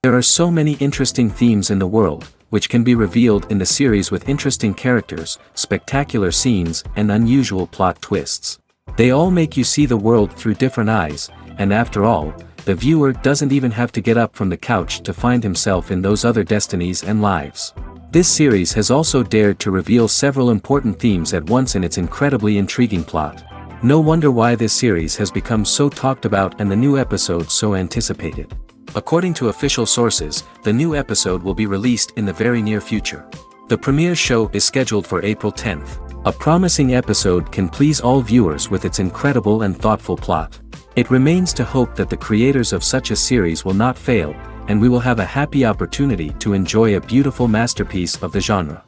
There are so many interesting themes in the world, which can be revealed in the series with interesting characters, spectacular scenes, and unusual plot twists. They all make you see the world through different eyes, and after all, the viewer doesn't even have to get up from the couch to find himself in those other destinies and lives. This series has also dared to reveal several important themes at once in its incredibly intriguing plot. No wonder why this series has become so talked about and the new episode so anticipated. According to official sources, the new episode will be released in the very near future. The premiere show is scheduled for April 10th. A promising episode can please all viewers with its incredible and thoughtful plot. It remains to hope that the creators of such a series will not fail, and we will have a happy opportunity to enjoy a beautiful masterpiece of the genre.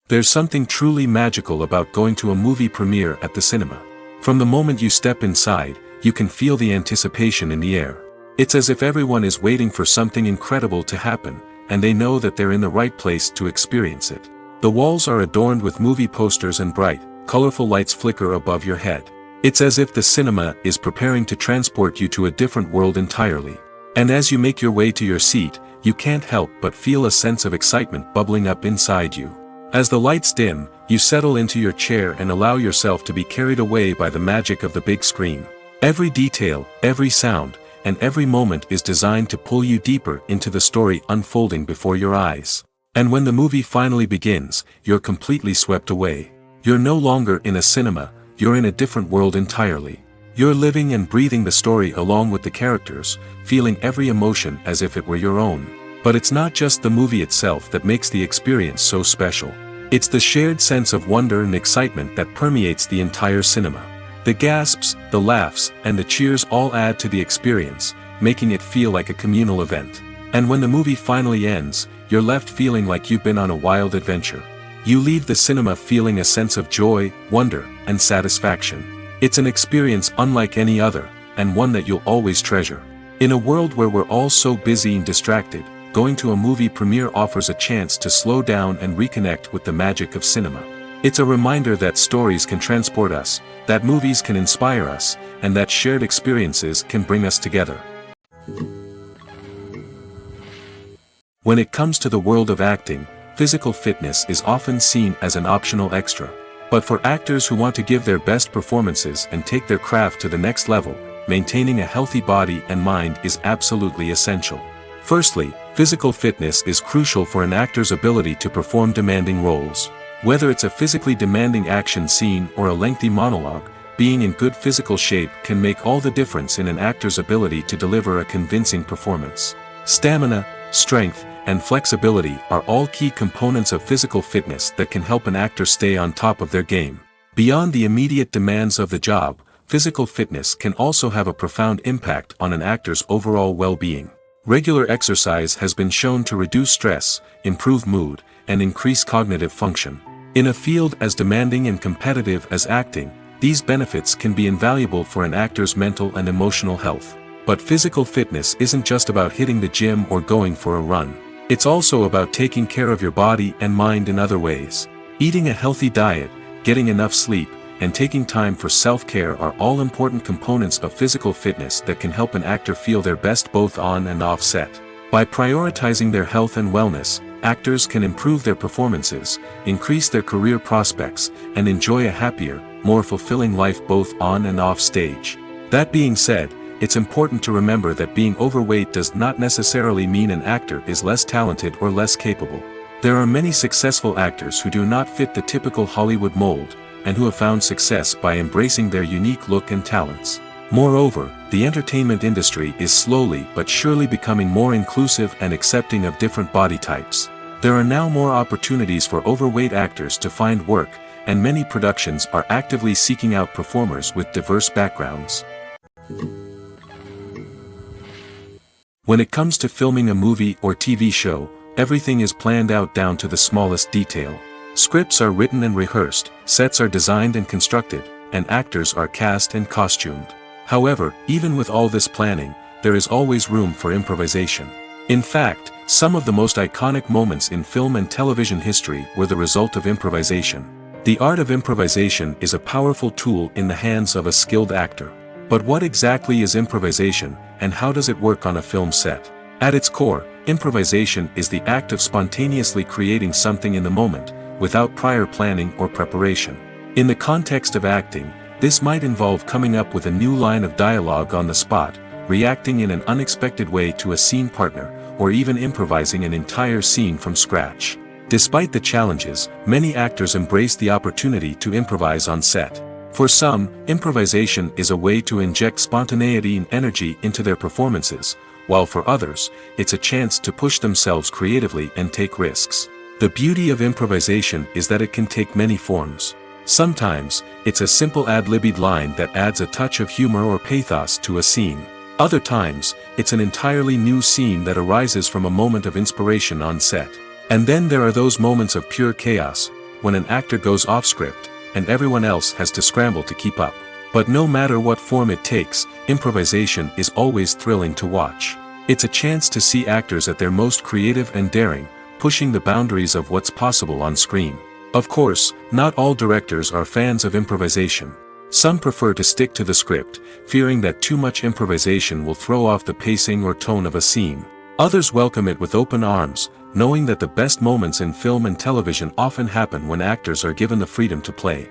There's something truly magical about going to a movie premiere at the cinema. From the moment you step inside, you can feel the anticipation in the air. It's as if everyone is waiting for something incredible to happen, and they know that they're in the right place to experience it. The walls are adorned with movie posters and bright, colorful lights flicker above your head. It's as if the cinema is preparing to transport you to a different world entirely. And as you make your way to your seat, you can't help but feel a sense of excitement bubbling up inside you. As the lights dim, you settle into your chair and allow yourself to be carried away by the magic of the big screen. Every detail, every sound, and every moment is designed to pull you deeper into the story unfolding before your eyes. And when the movie finally begins, you're completely swept away. You're no longer in a cinema, you're in a different world entirely. You're living and breathing the story along with the characters, feeling every emotion as if it were your own. But it's not just the movie itself that makes the experience so special. It's the shared sense of wonder and excitement that permeates the entire cinema. The gasps, the laughs, and the cheers all add to the experience, making it feel like a communal event. And when the movie finally ends, you're left feeling like you've been on a wild adventure. You leave the cinema feeling a sense of joy, wonder, and satisfaction. It's an experience unlike any other, and one that you'll always treasure. In a world where we're all so busy and distracted, going to a movie premiere offers a chance to slow down and reconnect with the magic of cinema. It's a reminder that stories can transport us, that movies can inspire us, and that shared experiences can bring us together. When it comes to the world of acting, physical fitness is often seen as an optional extra. But for actors who want to give their best performances and take their craft to the next level, maintaining a healthy body and mind is absolutely essential. Firstly, physical fitness is crucial for an actor's ability to perform demanding roles. Whether it's a physically demanding action scene or a lengthy monologue, being in good physical shape can make all the difference in an actor's ability to deliver a convincing performance. Stamina, strength, and flexibility are all key components of physical fitness that can help an actor stay on top of their game. Beyond the immediate demands of the job, physical fitness can also have a profound impact on an actor's overall well-being. Regular exercise has been shown to reduce stress, improve mood, and increase cognitive function. In a field as demanding and competitive as acting, these benefits can be invaluable for an actor's mental and emotional health. But physical fitness isn't just about hitting the gym or going for a run. It's also about taking care of your body and mind in other ways. Eating a healthy diet, getting enough sleep, and taking time for self-care are all important components of physical fitness that can help an actor feel their best both on and off set. By prioritizing their health and wellness, actors can improve their performances, increase their career prospects, and enjoy a happier, more fulfilling life both on and off stage. That being said, it's important to remember that being overweight does not necessarily mean an actor is less talented or less capable. There are many successful actors who do not fit the typical Hollywood mold, and who have found success by embracing their unique look and talents. Moreover, the entertainment industry is slowly but surely becoming more inclusive and accepting of different body types. There are now more opportunities for overweight actors to find work, and many productions are actively seeking out performers with diverse backgrounds. When it comes to filming a movie or TV show, everything is planned out down to the smallest detail. Scripts are written and rehearsed, sets are designed and constructed, and actors are cast and costumed. However, even with all this planning, there is always room for improvisation. In fact, some of the most iconic moments in film and television history were the result of improvisation. The art of improvisation is a powerful tool in the hands of a skilled actor. But what exactly is improvisation, and how does it work on a film set? At its core, improvisation is the act of spontaneously creating something in the moment, without prior planning or preparation. In the context of acting, this might involve coming up with a new line of dialogue on the spot, reacting in an unexpected way to a scene partner, or even improvising an entire scene from scratch. Despite the challenges, many actors embrace the opportunity to improvise on set. For some, improvisation is a way to inject spontaneity and energy into their performances, while for others, it's a chance to push themselves creatively and take risks. The beauty of improvisation is that it can take many forms. Sometimes, it's a simple ad-libbed line that adds a touch of humor or pathos to a scene. Other times, it's an entirely new scene that arises from a moment of inspiration on set. And then there are those moments of pure chaos, when an actor goes off script, and everyone else has to scramble to keep up. But no matter what form it takes, improvisation is always thrilling to watch. It's a chance to see actors at their most creative and daring, pushing the boundaries of what's possible on screen. Of course, not all directors are fans of improvisation. Some prefer to stick to the script, fearing that too much improvisation will throw off the pacing or tone of a scene. Others welcome it with open arms, knowing that the best moments in film and television often happen when actors are given the freedom to play.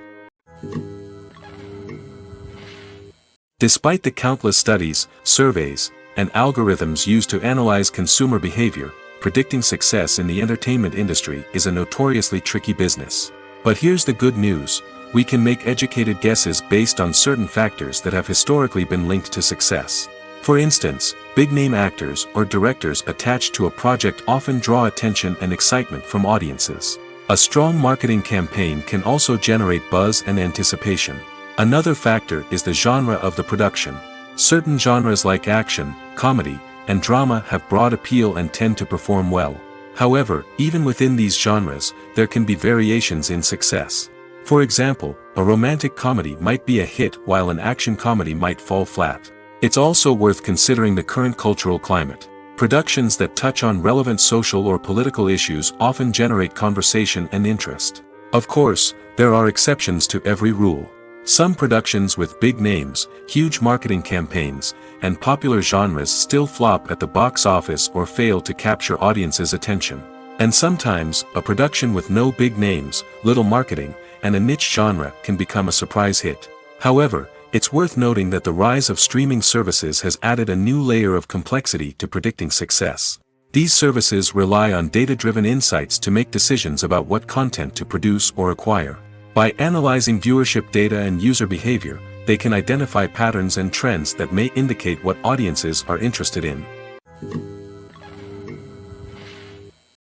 Despite the countless studies, surveys, and algorithms used to analyze consumer behavior, predicting success in the entertainment industry is a notoriously tricky business. But here's the good news: we can make educated guesses based on certain factors that have historically been linked to success. For instance, big-name actors or directors attached to a project often draw attention and excitement from audiences. A strong marketing campaign can also generate buzz and anticipation. Another factor is the genre of the production. Certain genres like action, comedy, and drama have broad appeal and tend to perform well. However, even within these genres, there can be variations in success. For example, a romantic comedy might be a hit while an action comedy might fall flat. It's also worth considering the current cultural climate. Productions that touch on relevant social or political issues often generate conversation and interest. Of course, there are exceptions to every rule. Some productions with big names, huge marketing campaigns, and popular genres still flop at the box office or fail to capture audiences' attention. And sometimes, a production with no big names, little marketing, and a niche genre can become a surprise hit. However, it's worth noting that the rise of streaming services has added a new layer of complexity to predicting success. These services rely on data-driven insights to make decisions about what content to produce or acquire. By analyzing viewership data and user behavior, they can identify patterns and trends that may indicate what audiences are interested in.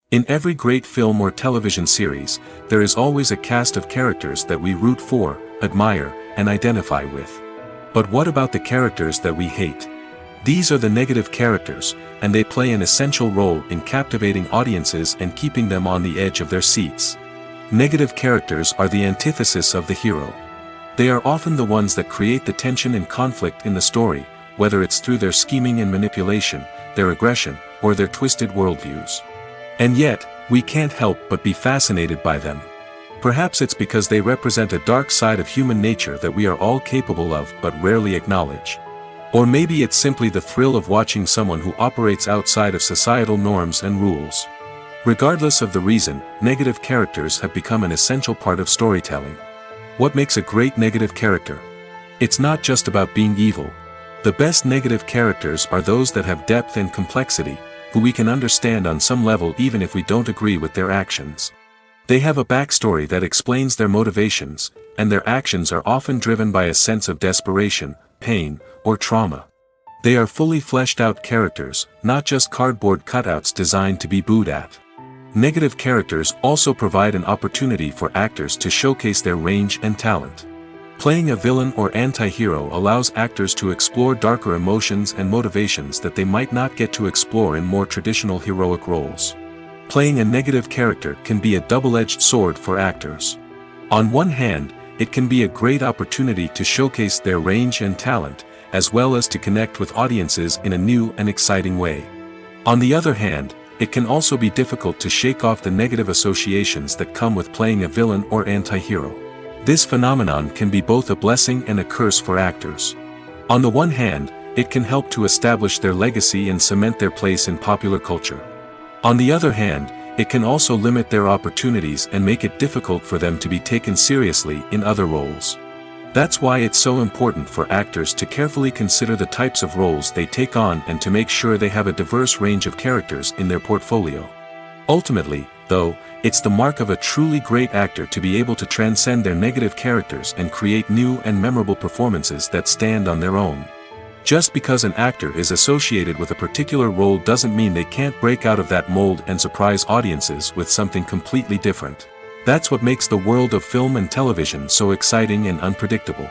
In every great film or television series, there is always a cast of characters that we root for, admire, and identify with. But what about the characters that we hate? These are the negative characters, and they play an essential role in captivating audiences and keeping them on the edge of their seats. Negative characters are the antithesis of the hero. They are often the ones that create the tension and conflict in the story, whether it's through their scheming and manipulation, their aggression, or their twisted worldviews. And yet, we can't help but be fascinated by them. Perhaps it's because they represent a dark side of human nature that we are all capable of but rarely acknowledge. Or maybe it's simply the thrill of watching someone who operates outside of societal norms and rules. Regardless of the reason, negative characters have become an essential part of storytelling. What makes a great negative character? It's not just about being evil. The best negative characters are those that have depth and complexity, who we can understand on some level even if we don't agree with their actions. They have a backstory that explains their motivations, and their actions are often driven by a sense of desperation, pain, or trauma. They are fully fleshed out characters, not just cardboard cutouts designed to be booed at. Negative characters also provide an opportunity for actors to showcase their range and talent. Playing a villain or anti-hero allows actors to explore darker emotions and motivations that they might not get to explore in more traditional heroic roles. Playing a negative character can be a double-edged sword for actors. On one hand, it can be a great opportunity to showcase their range and talent, as well as to connect with audiences in a new and exciting way. On the other hand, it can also be difficult to shake off the negative associations that come with playing a villain or anti-hero. This phenomenon can be both a blessing and a curse for actors. On the one hand, it can help to establish their legacy and cement their place in popular culture. On the other hand, it can also limit their opportunities and make it difficult for them to be taken seriously in other roles. That's why it's so important for actors to carefully consider the types of roles they take on and to make sure they have a diverse range of characters in their portfolio. Ultimately, though, it's the mark of a truly great actor to be able to transcend their negative characters and create new and memorable performances that stand on their own. Just because an actor is associated with a particular role doesn't mean they can't break out of that mold and surprise audiences with something completely different. That's what makes the world of film and television so exciting and unpredictable.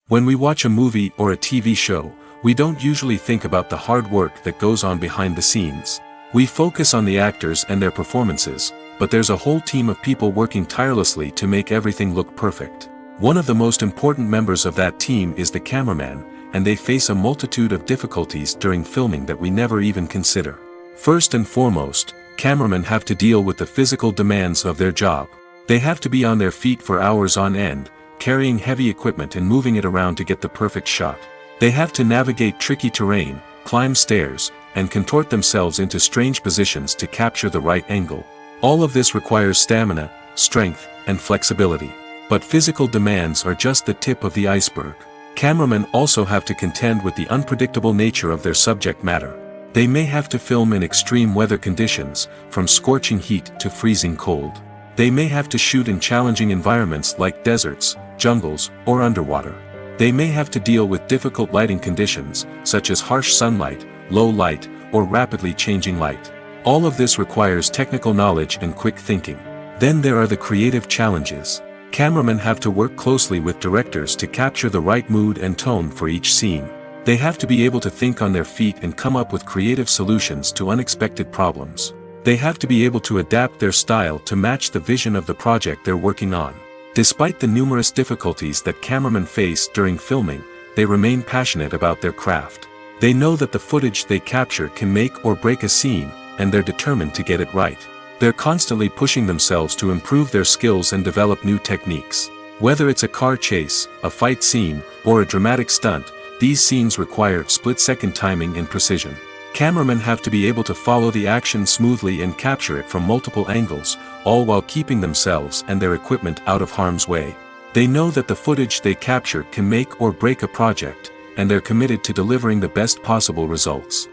When we watch a movie or a TV show, we don't usually think about the hard work that goes on behind the scenes. We focus on the actors and their performances, but there's a whole team of people working tirelessly to make everything look perfect. One of the most important members of that team is the cameraman, and they face a multitude of difficulties during filming that we never even consider. First and foremost, cameramen have to deal with the physical demands of their job. They have to be on their feet for hours on end, carrying heavy equipment and moving it around to get the perfect shot. They have to navigate tricky terrain, climb stairs, and contort themselves into strange positions to capture the right angle. All of this requires stamina, strength, and flexibility. But physical demands are just the tip of the iceberg. Cameramen also have to contend with the unpredictable nature of their subject matter. They may have to film in extreme weather conditions, from scorching heat to freezing cold. They may have to shoot in challenging environments like deserts, jungles, or underwater. They may have to deal with difficult lighting conditions, such as harsh sunlight, low light, or rapidly changing light. All of this requires technical knowledge and quick thinking. Then there are the creative challenges. Cameramen have to work closely with directors to capture the right mood and tone for each scene. They have to be able to think on their feet and come up with creative solutions to unexpected problems. They have to be able to adapt their style to match the vision of the project they're working on. Despite the numerous difficulties that cameramen face during filming, they remain passionate about their craft. They know that the footage they capture can make or break a scene, and they're determined to get it right. They're constantly pushing themselves to improve their skills and develop new techniques. Whether it's a car chase, a fight scene, or a dramatic stunt, these scenes require split-second timing and precision. Cameramen have to be able to follow the action smoothly and capture it from multiple angles, all while keeping themselves and their equipment out of harm's way. They know that the footage they capture can make or break a project, and they're committed to delivering the best possible results.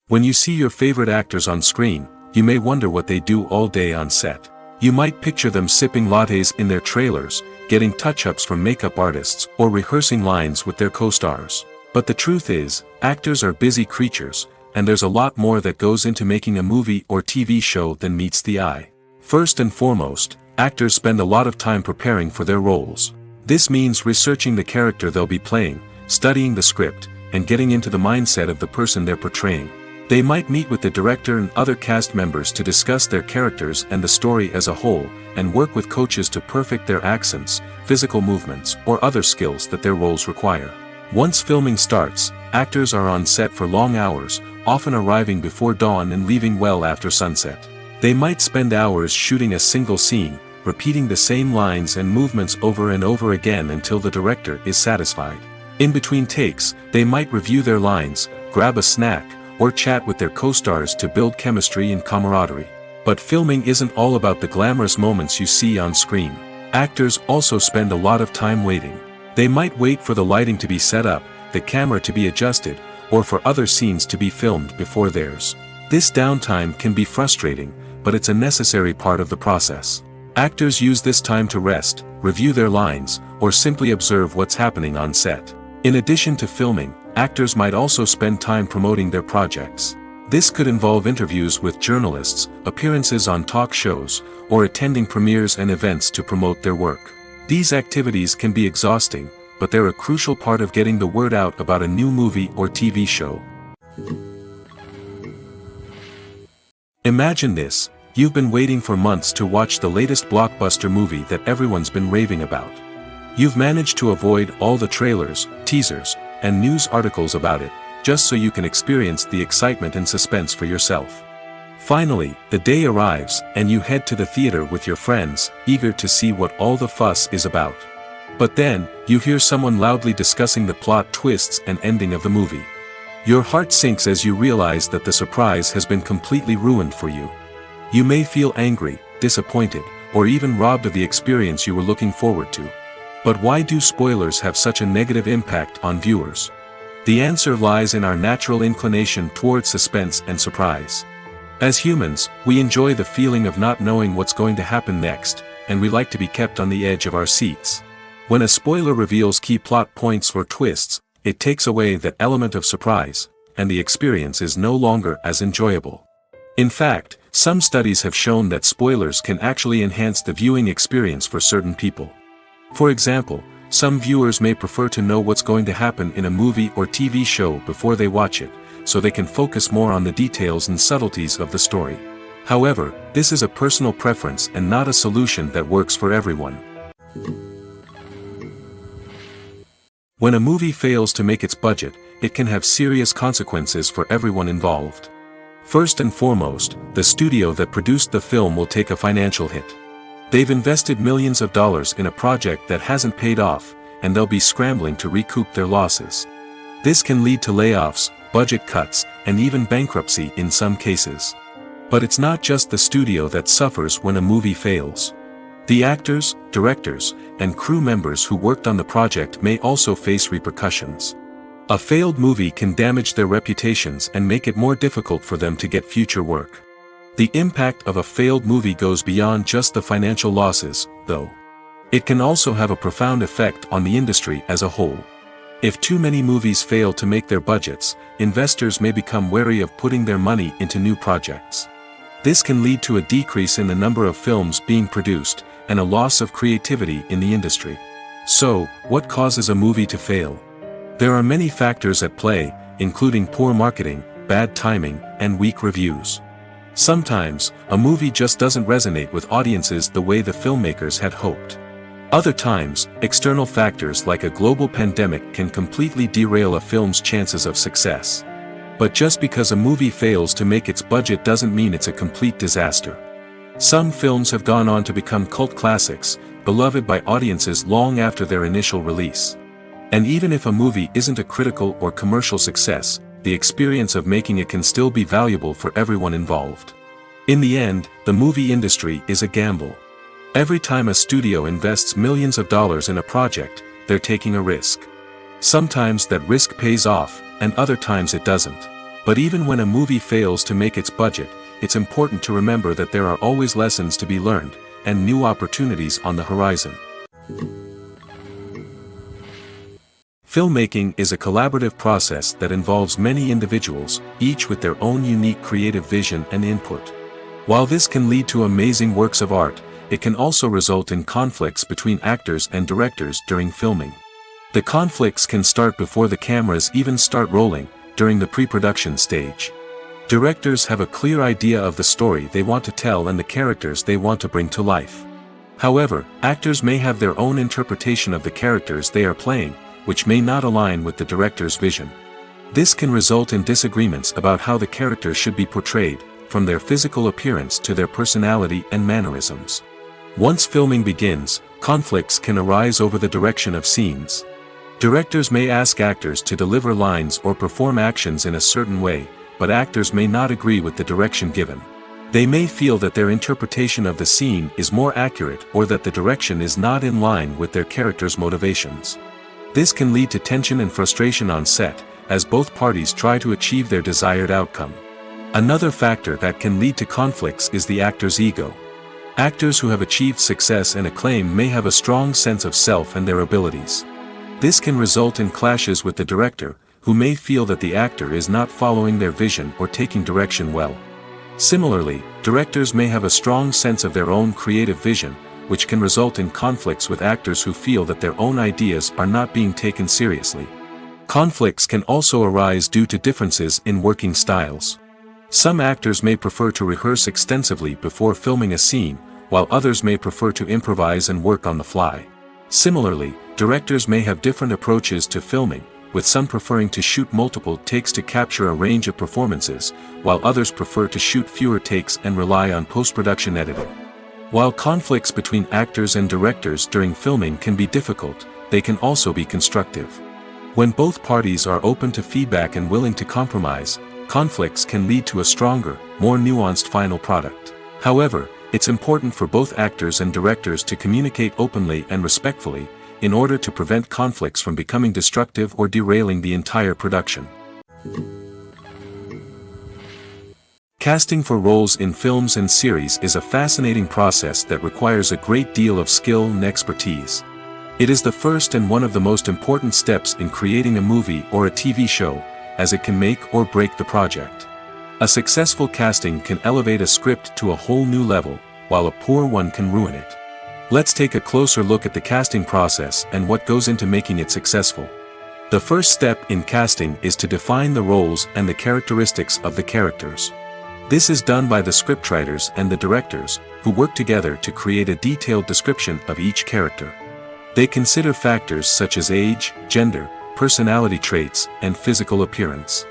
When you see your favorite actors on screen, you may wonder what they do all day on set. You might picture them sipping lattes in their trailers, getting touch-ups from makeup artists, or rehearsing lines with their co-stars. But the truth is, actors are busy creatures, and there's a lot more that goes into making a movie or TV show than meets the eye. First and foremost, actors spend a lot of time preparing for their roles. This means researching the character they'll be playing, studying the script, and getting into the mindset of the person they're portraying. They might meet with the director and other cast members to discuss their characters and the story as a whole, and work with coaches to perfect their accents, physical movements, or other skills that their roles require. Once filming starts, actors are on set for long hours, often arriving before dawn and leaving well after sunset. They might spend hours shooting a single scene, repeating the same lines and movements over and over again until the director is satisfied. In between takes, they might review their lines, grab a snack, or chat with their co-stars to build chemistry and camaraderie. But filming isn't all about the glamorous moments you see on screen. Actors also spend a lot of time waiting. They might wait for the lighting to be set up, the camera to be adjusted, or for other scenes to be filmed before theirs. This downtime can be frustrating, but it's a necessary part of the process. Actors use this time to rest, review their lines, or simply observe what's happening on set. In addition to filming, actors might also spend time promoting their projects. This could involve interviews with journalists, appearances on talk shows, or attending premieres and events to promote their work. These activities can be exhausting, but they're a crucial part of getting the word out about a new movie or TV show. Imagine this: you've been waiting for months to watch the latest blockbuster movie that everyone's been raving about. You've managed to avoid all the trailers, teasers, and news articles about it, just so you can experience the excitement and suspense for yourself. Finally, the day arrives, and you head to the theater with your friends, eager to see what all the fuss is about. But then, you hear someone loudly discussing the plot twists and ending of the movie. Your heart sinks as you realize that the surprise has been completely ruined for you. You may feel angry, disappointed, or even robbed of the experience you were looking forward to. But why do spoilers have such a negative impact on viewers? The answer lies in our natural inclination toward suspense and surprise. As humans, we enjoy the feeling of not knowing what's going to happen next, and we like to be kept on the edge of our seats. When a spoiler reveals key plot points or twists, it takes away that element of surprise, and the experience is no longer as enjoyable. In fact, some studies have shown that spoilers can actually enhance the viewing experience for certain people. For example, some viewers may prefer to know what's going to happen in a movie or TV show before they watch it, so they can focus more on the details and subtleties of the story. However, this is a personal preference and not a solution that works for everyone. When a movie fails to make its budget, it can have serious consequences for everyone involved. First and foremost, the studio that produced the film will take a financial hit. They've invested millions of dollars in a project that hasn't paid off, and they'll be scrambling to recoup their losses. This can lead to layoffs, budget cuts, and even bankruptcy in some cases. But it's not just the studio that suffers when a movie fails. The actors, directors, and crew members who worked on the project may also face repercussions. A failed movie can damage their reputations and make it more difficult for them to get future work. The impact of a failed movie goes beyond just the financial losses, though. It can also have a profound effect on the industry as a whole. If too many movies fail to make their budgets, investors may become wary of putting their money into new projects. This can lead to a decrease in the number of films being produced, and a loss of creativity in the industry. So, what causes a movie to fail? There are many factors at play, including poor marketing, bad timing, and weak reviews. Sometimes, a movie just doesn't resonate with audiences the way the filmmakers had hoped. Other times, external factors like a global pandemic can completely derail a film's chances of success. But just because a movie fails to make its budget doesn't mean it's a complete disaster. Some films have gone on to become cult classics, beloved by audiences long after their initial release. And even if a movie isn't a critical or commercial success, the experience of making it can still be valuable for everyone involved. In the end, the movie industry is a gamble. Every time a studio invests millions of dollars in a project, they're taking a risk. Sometimes that risk pays off, and other times it doesn't. But even when a movie fails to make its budget, it's important to remember that there are always lessons to be learned, and new opportunities on the horizon. Filmmaking is a collaborative process that involves many individuals, each with their own unique creative vision and input. While this can lead to amazing works of art, it can also result in conflicts between actors and directors during filming. The conflicts can start before the cameras even start rolling, during the pre-production stage. Directors have a clear idea of the story they want to tell and the characters they want to bring to life. However, actors may have their own interpretation of the characters they are playing, which may not align with the director's vision. This can result in disagreements about how the characters should be portrayed, from their physical appearance to their personality and mannerisms. Once filming begins, conflicts can arise over the direction of scenes. Directors may ask actors to deliver lines or perform actions in a certain way, but actors may not agree with the direction given. They may feel that their interpretation of the scene is more accurate or that the direction is not in line with their character's motivations. This can lead to tension and frustration on set, as both parties try to achieve their desired outcome. Another factor that can lead to conflicts is the actor's ego. Actors who have achieved success and acclaim may have a strong sense of self and their abilities. This can result in clashes with the director, who may feel that the actor is not following their vision or taking direction well. Similarly, directors may have a strong sense of their own creative vision, which can result in conflicts with actors who feel that their own ideas are not being taken seriously. Conflicts can also arise due to differences in working styles. Some actors may prefer to rehearse extensively before filming a scene, while others may prefer to improvise and work on the fly. Similarly, directors may have different approaches to filming, with some preferring to shoot multiple takes to capture a range of performances, while others prefer to shoot fewer takes and rely on post-production editing. While conflicts between actors and directors during filming can be difficult, they can also be constructive. When both parties are open to feedback and willing to compromise, conflicts can lead to a stronger, more nuanced final product. However, it's important for both actors and directors to communicate openly and respectfully, in order to prevent conflicts from becoming destructive or derailing the entire production. Casting for roles in films and series is a fascinating process that requires a great deal of skill and expertise. It is the first and one of the most important steps in creating a movie or a TV show, as it can make or break the project. A successful casting can elevate a script to a whole new level, while a poor one can ruin it. Let's take a closer look at the casting process and what goes into making it successful. The first step in casting is to define the roles and the characteristics of the characters. This is done by the scriptwriters and the directors, who work together to create a detailed description of each character. They consider factors such as age, gender, personality traits, and physical appearance.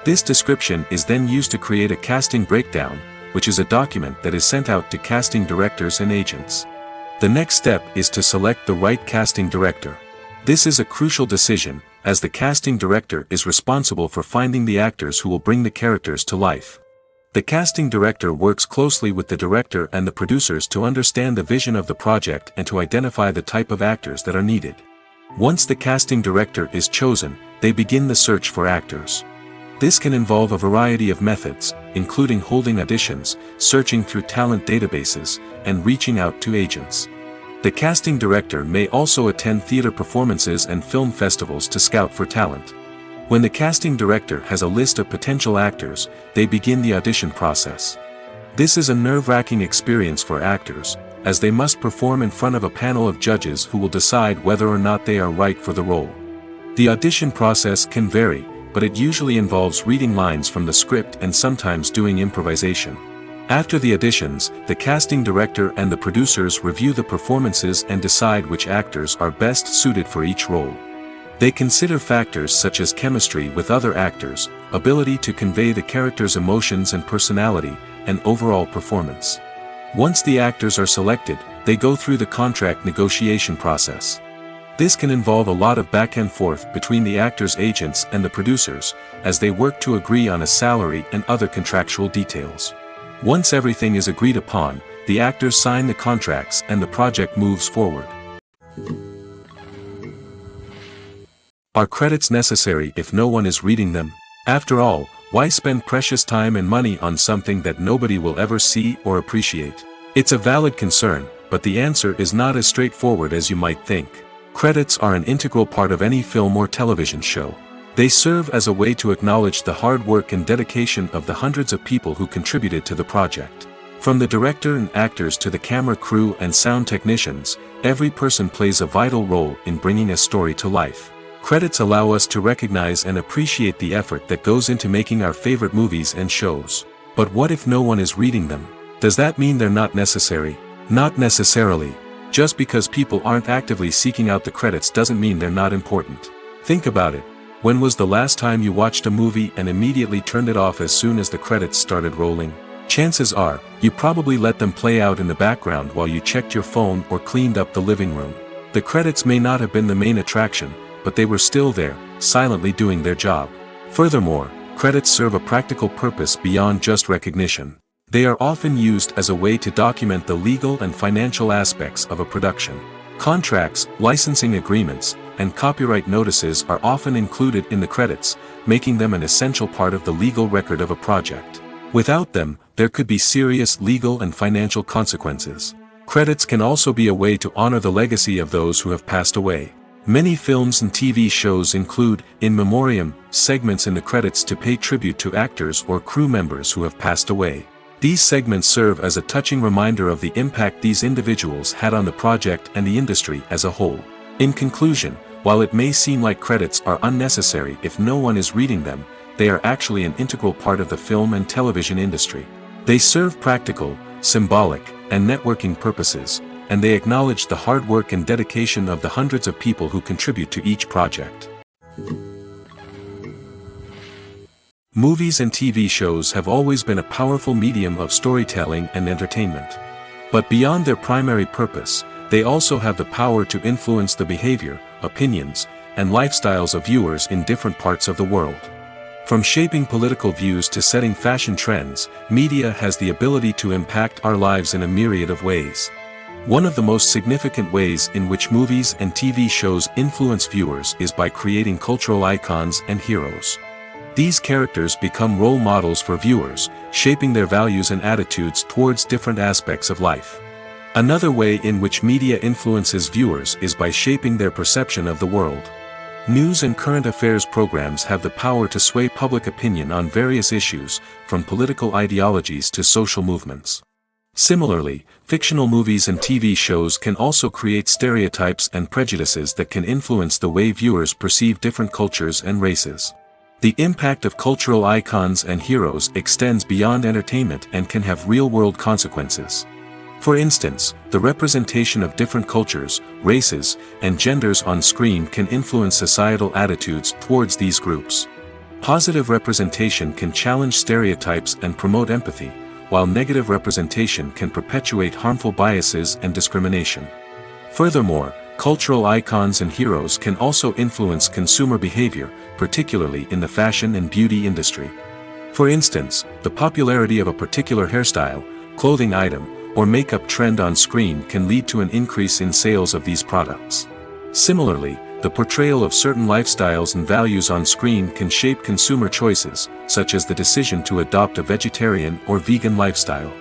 This description is then used to create a casting breakdown, which is a document that is sent out to casting directors and agents. The next step is to select the right casting director. This is a crucial decision, as the casting director is responsible for finding the actors who will bring the characters to life. The casting director works closely with the director and the producers to understand the vision of the project and to identify the type of actors that are needed. Once the casting director is chosen, they begin the search for actors. This can involve a variety of methods, including holding auditions, searching through talent databases, and reaching out to agents. The casting director may also attend theater performances and film festivals to scout for talent. When the casting director has a list of potential actors, they begin the audition process. This is a nerve-wracking experience for actors, as they must perform in front of a panel of judges who will decide whether or not they are right for the role. The audition process can vary, but it usually involves reading lines from the script and sometimes doing improvisation. After the auditions, the casting director and the producers review the performances and decide which actors are best suited for each role. They consider factors such as chemistry with other actors, ability to convey the character's emotions and personality, and overall performance. Once the actors are selected, they go through the contract negotiation process. This can involve a lot of back and forth between the actors' agents and the producers, as they work to agree on a salary and other contractual details. Once everything is agreed upon, the actors sign the contracts and the project moves forward. Are credits necessary if no one is reading them? After all, why spend precious time and money on something that nobody will ever see or appreciate? It's a valid concern, but the answer is not as straightforward as you might think. Credits are an integral part of any film or television show. They serve as a way to acknowledge the hard work and dedication of the hundreds of people who contributed to the project. From the director and actors to the camera crew and sound technicians, every person plays a vital role in bringing a story to life. Credits allow us to recognize and appreciate the effort that goes into making our favorite movies and shows. But what if no one is reading them? Does that mean they're not necessary? Not necessarily. Just because people aren't actively seeking out the credits doesn't mean they're not important. Think about it. When was the last time you watched a movie and immediately turned it off as soon as the credits started rolling? Chances are, you probably let them play out in the background while you checked your phone or cleaned up the living room. The credits may not have been the main attraction, but they were still there, silently doing their job. Furthermore, credits serve a practical purpose beyond just recognition. They are often used as a way to document the legal and financial aspects of a production. Contracts, licensing agreements, and copyright notices are often included in the credits, making them an essential part of the legal record of a project. Without them, there could be serious legal and financial consequences. Credits can also be a way to honor the legacy of those who have passed away. Many films and TV shows include, in memoriam, segments in the credits to pay tribute to actors or crew members who have passed away. These segments serve as a touching reminder of the impact these individuals had on the project and the industry as a whole. In conclusion, while it may seem like credits are unnecessary if no one is reading them, they are actually an integral part of the film and television industry. They serve practical, symbolic, and networking purposes, and they acknowledge the hard work and dedication of the hundreds of people who contribute to each project. Movies and TV shows have always been a powerful medium of storytelling and entertainment. But beyond their primary purpose, they also have the power to influence the behavior, opinions, and lifestyles of viewers in different parts of the world. From shaping political views to setting fashion trends, media has the ability to impact our lives in a myriad of ways. One of the most significant ways in which movies and TV shows influence viewers is by creating cultural icons and heroes. These characters become role models for viewers, shaping their values and attitudes towards different aspects of life. Another way in which media influences viewers is by shaping their perception of the world. News and current affairs programs have the power to sway public opinion on various issues, from political ideologies to social movements. Similarly, fictional movies and TV shows can also create stereotypes and prejudices that can influence the way viewers perceive different cultures and races. The impact of cultural icons and heroes extends beyond entertainment and can have real-world consequences. For instance, the representation of different cultures, races, and genders on screen can influence societal attitudes towards these groups. Positive representation can challenge stereotypes and promote empathy, while negative representation can perpetuate harmful biases and discrimination. Furthermore, cultural icons and heroes can also influence consumer behavior, particularly in the fashion and beauty industry. For instance, the popularity of a particular hairstyle, clothing item, or makeup trend on screen can lead to an increase in sales of these products. Similarly, the portrayal of certain lifestyles and values on screen can shape consumer choices, such as the decision to adopt a vegetarian or vegan lifestyle.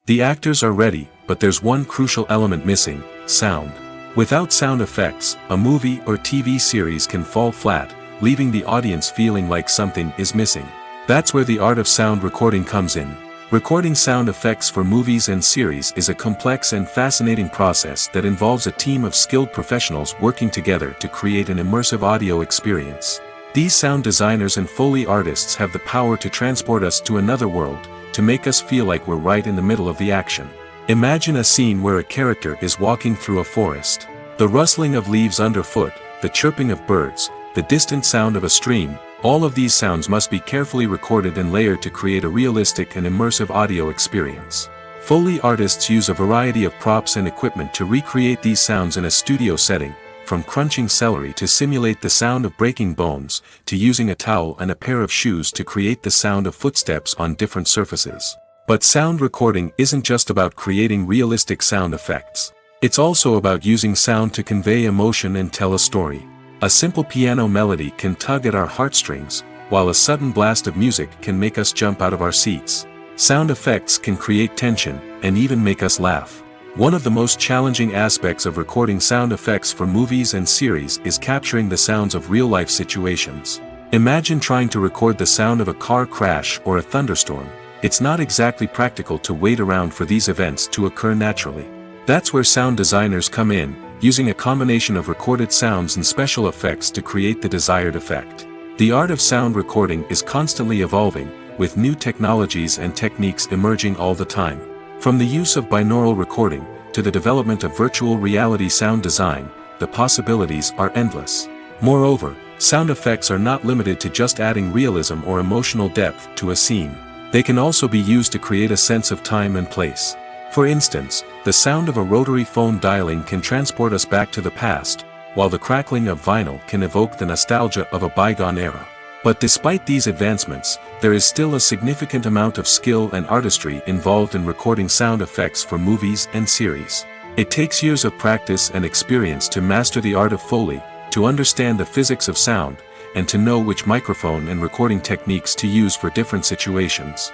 The actors are ready, but there's one crucial element missing: sound. Without sound effects, a movie or TV series can fall flat, leaving the audience feeling like something is missing. That's where the art of sound recording comes in. Recording sound effects for movies and series is a complex and fascinating process that involves a team of skilled professionals working together to create an immersive audio experience. These sound designers and Foley artists have the power to transport us to another world, to make us feel like we're right in the middle of the action. Imagine a scene where a character is walking through a forest. The rustling of leaves underfoot, the chirping of birds, the distant sound of a stream, all of these sounds must be carefully recorded and layered to create a realistic and immersive audio experience. Foley artists use a variety of props and equipment to recreate these sounds in a studio setting, from crunching celery to simulate the sound of breaking bones, to using a towel and a pair of shoes to create the sound of footsteps on different surfaces. But sound recording isn't just about creating realistic sound effects. It's also about using sound to convey emotion and tell a story. A simple piano melody can tug at our heartstrings, while a sudden blast of music can make us jump out of our seats. Sound effects can create tension, and even make us laugh. One of the most challenging aspects of recording sound effects for movies and series is capturing the sounds of real-life situations. Imagine trying to record the sound of a car crash or a thunderstorm. It's not exactly practical to wait around for these events to occur naturally. That's where sound designers come in, using a combination of recorded sounds and special effects to create the desired effect. The art of sound recording is constantly evolving, with new technologies and techniques emerging all the time. From the use of binaural recording, to the development of virtual reality sound design, the possibilities are endless. Moreover, sound effects are not limited to just adding realism or emotional depth to a scene. They can also be used to create a sense of time and place. For instance, the sound of a rotary phone dialing can transport us back to the past, while the crackling of vinyl can evoke the nostalgia of a bygone era. But despite these advancements, there is still a significant amount of skill and artistry involved in recording sound effects for movies and series. It takes years of practice and experience to master the art of Foley, to understand the physics of sound, and to know which microphone and recording techniques to use for different situations.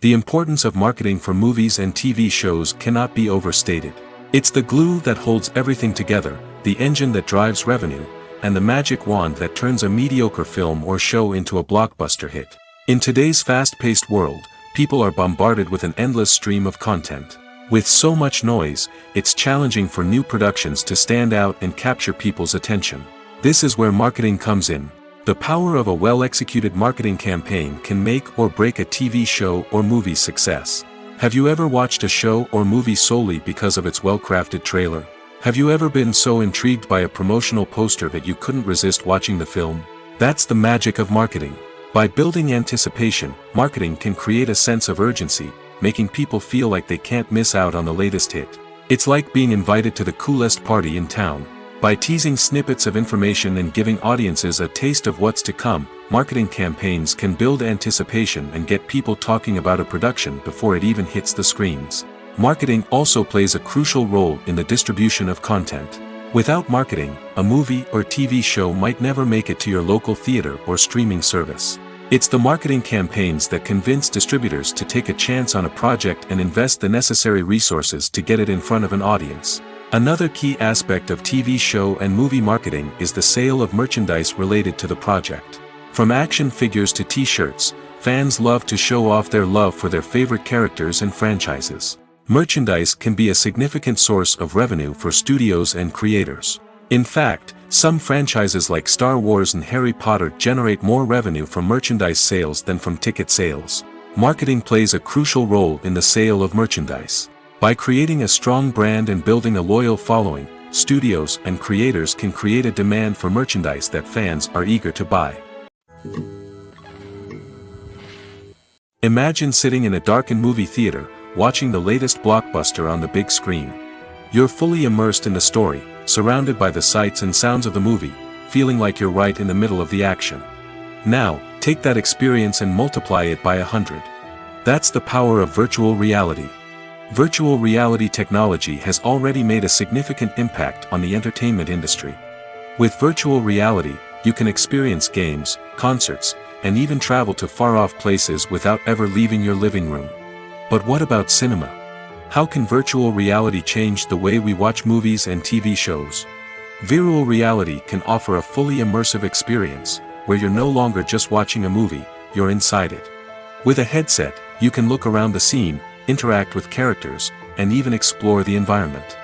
The importance of marketing for movies and TV shows cannot be overstated. It's the glue that holds everything together, the engine that drives revenue, and the magic wand that turns a mediocre film or show into a blockbuster hit. In today's fast-paced world, people are bombarded with an endless stream of content. With so much noise, it's challenging for new productions to stand out and capture people's attention. This is where marketing comes in. The power of a well-executed marketing campaign can make or break a TV show or movie's success. Have you ever watched a show or movie solely because of its well-crafted trailer? Have you ever been so intrigued by a promotional poster that you couldn't resist watching the film? That's the magic of marketing. By building anticipation, marketing can create a sense of urgency, making people feel like they can't miss out on the latest hit. It's like being invited to the coolest party in town. By teasing snippets of information and giving audiences a taste of what's to come, marketing campaigns can build anticipation and get people talking about a production before it even hits the screens. Marketing also plays a crucial role in the distribution of content. Without marketing, a movie or TV show might never make it to your local theater or streaming service. It's the marketing campaigns that convince distributors to take a chance on a project and invest the necessary resources to get it in front of an audience. Another key aspect of TV show and movie marketing is the sale of merchandise related to the project. From action figures to t-shirts, fans love to show off their love for their favorite characters and franchises. Merchandise can be a significant source of revenue for studios and creators. In fact, some franchises like Star Wars and Harry Potter generate more revenue from merchandise sales than from ticket sales. Marketing plays a crucial role in the sale of merchandise. By creating a strong brand and building a loyal following, studios and creators can create a demand for merchandise that fans are eager to buy. Imagine sitting in a darkened movie theater, watching the latest blockbuster on the big screen. You're fully immersed in the story, surrounded by the sights and sounds of the movie, feeling like you're right in the middle of the action. Now, take that experience and multiply it by 100. That's the power of virtual reality. Virtual reality technology has already made a significant impact on the entertainment industry. With virtual reality, you can experience games, concerts, and even travel to far-off places without ever leaving your living room. But what about cinema? How can virtual reality change the way we watch movies and TV shows? Virtual reality can offer a fully immersive experience, where you're no longer just watching a movie, you're inside it. With a headset, you can look around the scene, interact with characters, and even explore the environment.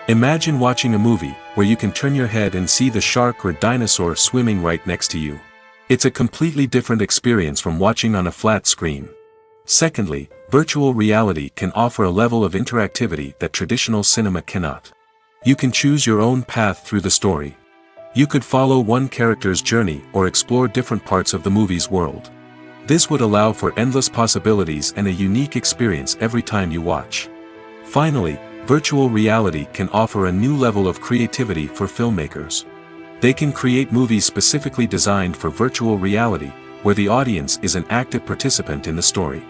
Imagine watching a movie, where you can turn your head and see the shark or dinosaur swimming right next to you. It's a completely different experience from watching on a flat screen. Secondly, virtual reality can offer a level of interactivity that traditional cinema cannot. You can choose your own path through the story. You could follow one character's journey or explore different parts of the movie's world. This would allow for endless possibilities and a unique experience every time you watch. Finally, virtual reality can offer a new level of creativity for filmmakers. They can create movies specifically designed for virtual reality, where the audience is an active participant in the story.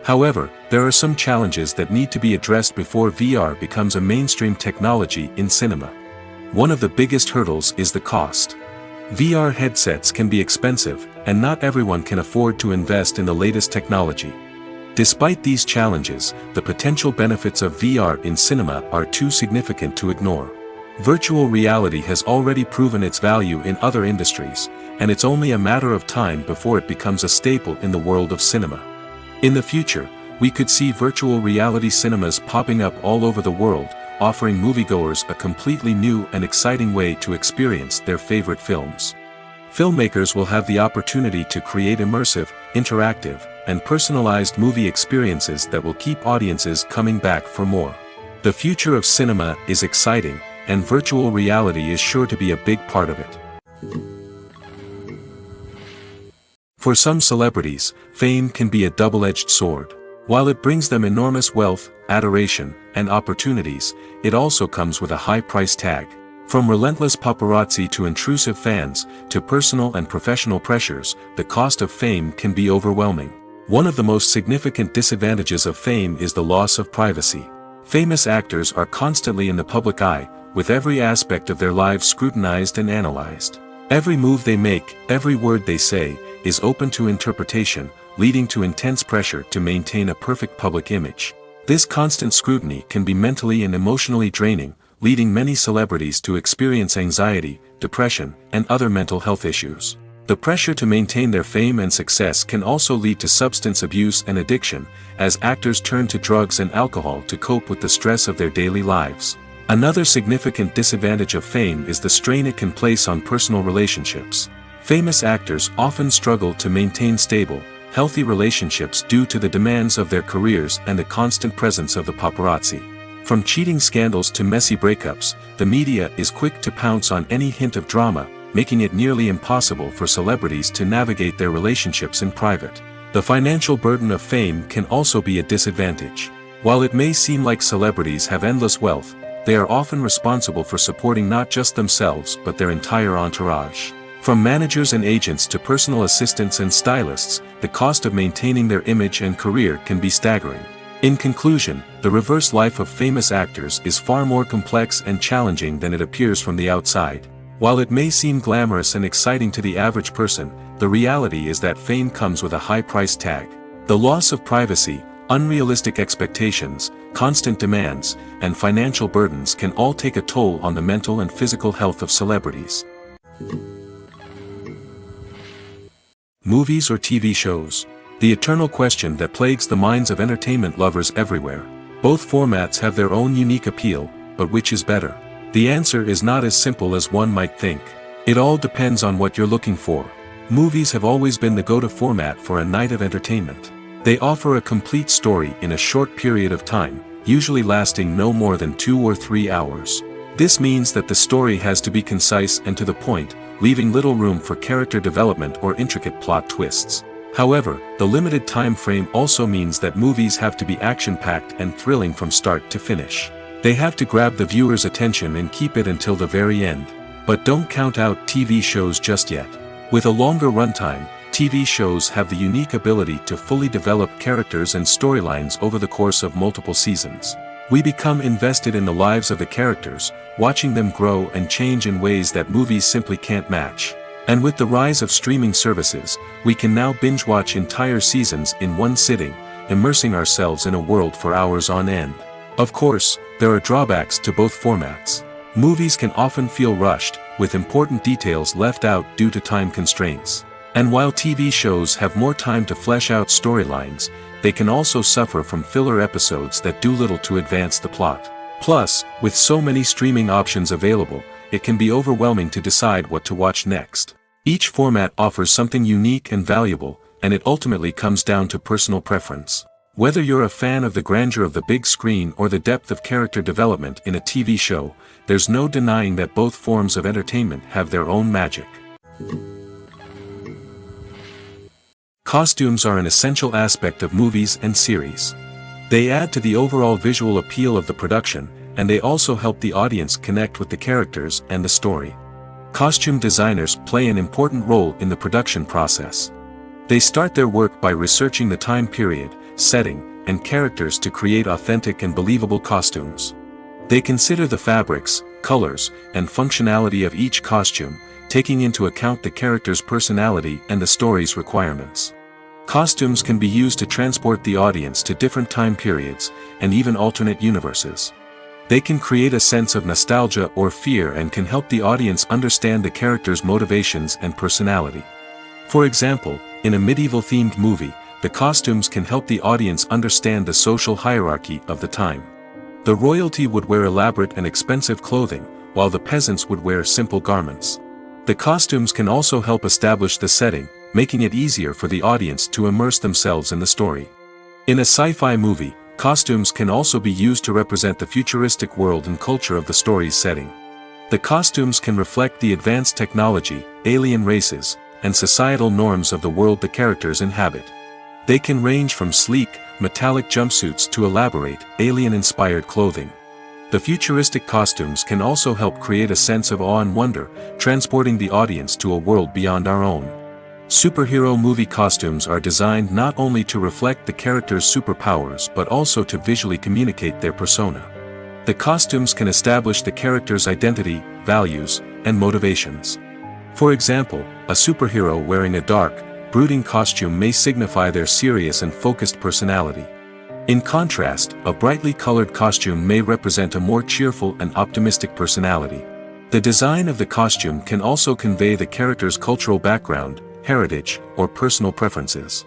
However, there are some challenges that need to be addressed before VR becomes a mainstream technology in cinema. One of the biggest hurdles is the cost. VR headsets can be expensive, and not everyone can afford to invest in the latest technology. Despite these challenges, the potential benefits of VR in cinema are too significant to ignore. Virtual reality has already proven its value in other industries, and it's only a matter of time before it becomes a staple in the world of cinema. In the future, we could see virtual reality cinemas popping up all over the world, offering moviegoers a completely new and exciting way to experience their favorite films. Filmmakers will have the opportunity to create immersive, interactive, and personalized movie experiences that will keep audiences coming back for more. The future of cinema is exciting, and virtual reality is sure to be a big part of it. For some celebrities, fame can be a double-edged sword. While it brings them enormous wealth, adoration, and opportunities, it also comes with a high price tag. From relentless paparazzi to intrusive fans, to personal and professional pressures, the cost of fame can be overwhelming. One of the most significant disadvantages of fame is the loss of privacy. Famous actors are constantly in the public eye, with every aspect of their lives scrutinized and analyzed. Every move they make, every word they say, is open to interpretation, leading to intense pressure to maintain a perfect public image. This constant scrutiny can be mentally and emotionally draining, leading many celebrities to experience anxiety, depression, and other mental health issues. The pressure to maintain their fame and success can also lead to substance abuse and addiction, as actors turn to drugs and alcohol to cope with the stress of their daily lives. Another significant disadvantage of fame is the strain it can place on personal relationships. Famous actors often struggle to maintain stable, healthy relationships due to the demands of their careers and the constant presence of the paparazzi. From cheating scandals to messy breakups, the media is quick to pounce on any hint of drama, making it nearly impossible for celebrities to navigate their relationships in private. The financial burden of fame can also be a disadvantage. While it may seem like celebrities have endless wealth, they are often responsible for supporting not just themselves but their entire entourage. From managers and agents to personal assistants and stylists, the cost of maintaining their image and career can be staggering. In conclusion, the reverse life of famous actors is far more complex and challenging than it appears from the outside. While it may seem glamorous and exciting to the average person, the reality is that fame comes with a high price tag. The loss of privacy, unrealistic expectations, constant demands, and financial burdens can all take a toll on the mental and physical health of celebrities. Movies or TV shows? The eternal question that plagues the minds of entertainment lovers everywhere. Both formats have their own unique appeal, but which is better? The answer is not as simple as one might think. It all depends on what you're looking for. Movies have always been the go-to format for a night of entertainment. They offer a complete story in a short period of time, usually lasting no more than 2 or 3 hours. This means that the story has to be concise and to the point, leaving little room for character development or intricate plot twists. However, the limited time frame also means that movies have to be action-packed and thrilling from start to finish. They have to grab the viewer's attention and keep it until the very end. But don't count out TV shows just yet. With a longer runtime, TV shows have the unique ability to fully develop characters and storylines over the course of multiple seasons. We become invested in the lives of the characters, watching them grow and change in ways that movies simply can't match. And with the rise of streaming services, we can now binge-watch entire seasons in one sitting, immersing ourselves in a world for hours on end. Of course, there are drawbacks to both formats. Movies can often feel rushed, with important details left out due to time constraints. And while TV shows have more time to flesh out storylines, they can also suffer from filler episodes that do little to advance the plot. Plus, with so many streaming options available, it can be overwhelming to decide what to watch next. Each format offers something unique and valuable, and it ultimately comes down to personal preference. Whether you're a fan of the grandeur of the big screen or the depth of character development in a TV show, there's no denying that both forms of entertainment have their own magic. Costumes are an essential aspect of movies and series. They add to the overall visual appeal of the production, and they also help the audience connect with the characters and the story. Costume designers play an important role in the production process. They start their work by researching the time period, setting, and characters to create authentic and believable costumes. They consider the fabrics, colors, and functionality of each costume, taking into account the character's personality and the story's requirements. Costumes can be used to transport the audience to different time periods, and even alternate universes. They can create a sense of nostalgia or fear and can help the audience understand the character's motivations and personality. For example, in a medieval-themed movie, the costumes can help the audience understand the social hierarchy of the time. The royalty would wear elaborate and expensive clothing, while the peasants would wear simple garments. The costumes can also help establish the setting, making it easier for the audience to immerse themselves in the story. In a sci-fi movie, costumes can also be used to represent the futuristic world and culture of the story's setting. The costumes can reflect the advanced technology, alien races, and societal norms of the world the characters inhabit. They can range from sleek, metallic jumpsuits to elaborate, alien-inspired clothing. The futuristic costumes can also help create a sense of awe and wonder, transporting the audience to a world beyond our own. Superhero movie costumes are designed not only to reflect the character's superpowers but also to visually communicate their persona. The costumes can establish the character's identity, values, and motivations. For example, a superhero wearing a dark, brooding costume may signify their serious and focused personality. In contrast, a brightly colored costume may represent a more cheerful and optimistic personality. The design of the costume can also convey the character's cultural background, heritage, or personal preferences.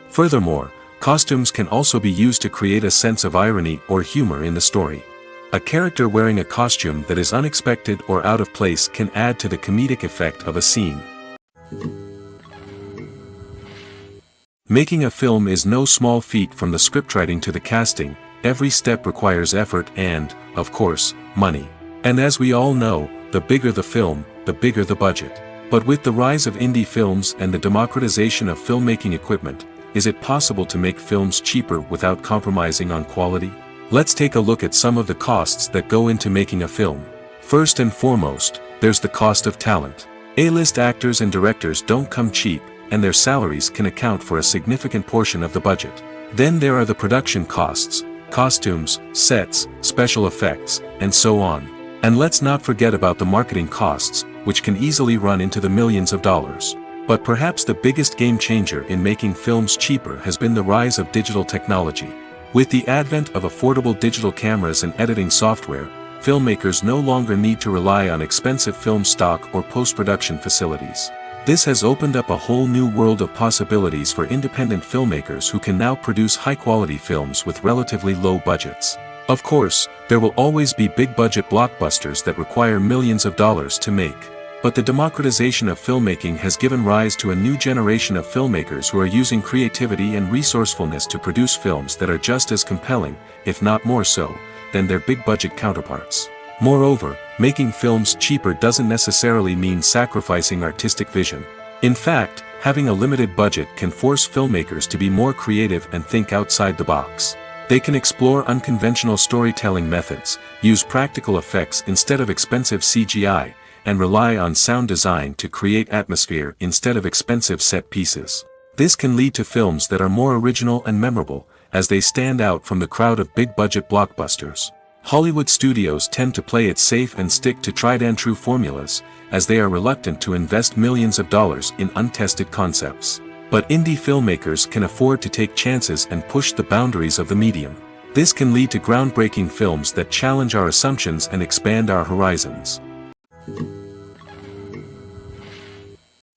Furthermore, costumes can also be used to create a sense of irony or humor in the story. A character wearing a costume that is unexpected or out of place can add to the comedic effect of a scene. Making a film is no small feat. From the scriptwriting to the casting, every step requires effort and, of course, money. And as we all know, the bigger the film, the bigger the budget. But with the rise of indie films and the democratization of filmmaking equipment, is it possible to make films cheaper without compromising on quality? Let's take a look at some of the costs that go into making a film. First and foremost, there's the cost of talent. A-list actors and directors don't come cheap, and their salaries can account for a significant portion of the budget. Then there are the production costs, costumes, sets, special effects, and so on. And let's not forget about the marketing costs, which can easily run into the millions of dollars. But perhaps the biggest game changer in making films cheaper has been the rise of digital technology. With the advent of affordable digital cameras and editing software, filmmakers no longer need to rely on expensive film stock or post-production facilities. This has opened up a whole new world of possibilities for independent filmmakers who can now produce high-quality films with relatively low budgets. Of course, there will always be big-budget blockbusters that require millions of dollars to make. But the democratization of filmmaking has given rise to a new generation of filmmakers who are using creativity and resourcefulness to produce films that are just as compelling, if not more so, than their big-budget counterparts. Moreover, making films cheaper doesn't necessarily mean sacrificing artistic vision. In fact, having a limited budget can force filmmakers to be more creative and think outside the box. They can explore unconventional storytelling methods, use practical effects instead of expensive CGI, and rely on sound design to create atmosphere instead of expensive set pieces. This can lead to films that are more original and memorable, as they stand out from the crowd of big-budget blockbusters. Hollywood studios tend to play it safe and stick to tried-and-true formulas, as they are reluctant to invest millions of dollars in untested concepts. But indie filmmakers can afford to take chances and push the boundaries of the medium. This can lead to groundbreaking films that challenge our assumptions and expand our horizons.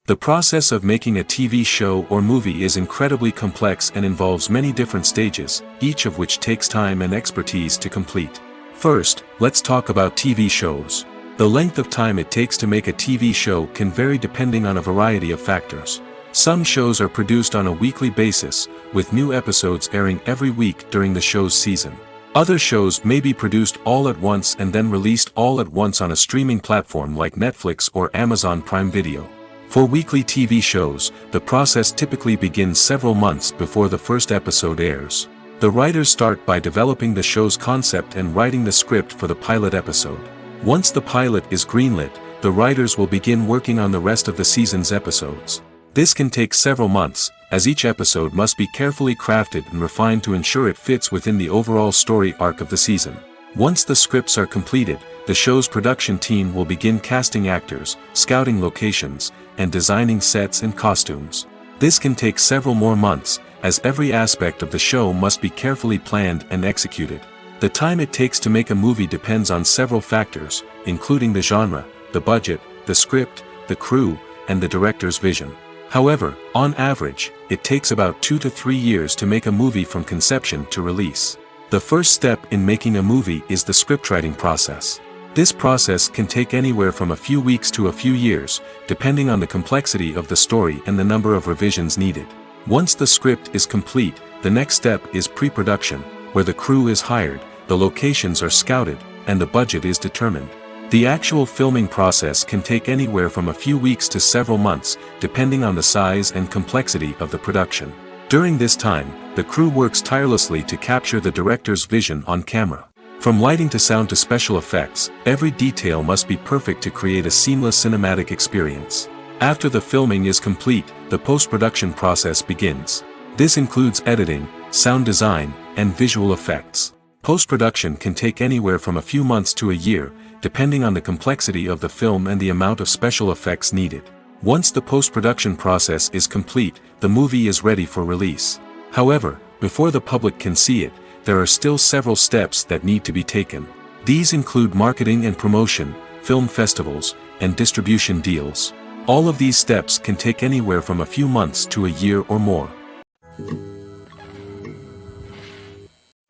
The process of making a TV show or movie is incredibly complex and involves many different stages, each of which takes time and expertise to complete. First, let's talk about TV shows. The length of time it takes to make a TV show can vary depending on a variety of factors. Some shows are produced on a weekly basis, with new episodes airing every week during the show's season. Other shows may be produced all at once and then released all at once on a streaming platform like Netflix or Amazon Prime Video. For weekly TV shows, the process typically begins several months before the first episode airs. The writers start by developing the show's concept and writing the script for the pilot episode. Once the pilot is greenlit, the writers will begin working on the rest of the season's episodes. This can take several months, as each episode must be carefully crafted and refined to ensure it fits within the overall story arc of the season. Once the scripts are completed, the show's production team will begin casting actors, scouting locations, and designing sets and costumes. This can take several more months, as every aspect of the show must be carefully planned and executed. The time it takes to make a movie depends on several factors, including the genre, the budget, the script, the crew, and the director's vision. However, on average, it takes about 2 to 3 years to make a movie from conception to release. The first step in making a movie is the scriptwriting process. This process can take anywhere from a few weeks to a few years, depending on the complexity of the story and the number of revisions needed. Once the script is complete, the next step is pre-production, where the crew is hired, the locations are scouted, and the budget is determined. The actual filming process can take anywhere from a few weeks to several months, depending on the size and complexity of the production. During this time, the crew works tirelessly to capture the director's vision on camera. From lighting to sound to special effects, every detail must be perfect to create a seamless cinematic experience. After the filming is complete, the post-production process begins. This includes editing, sound design, and visual effects. Post-production can take anywhere from a few months to a year, depending on the complexity of the film and the amount of special effects needed. Once the post-production process is complete, the movie is ready for release. However, before the public can see it, there are still several steps that need to be taken. These include marketing and promotion, film festivals, and distribution deals. All of these steps can take anywhere from a few months to a year or more.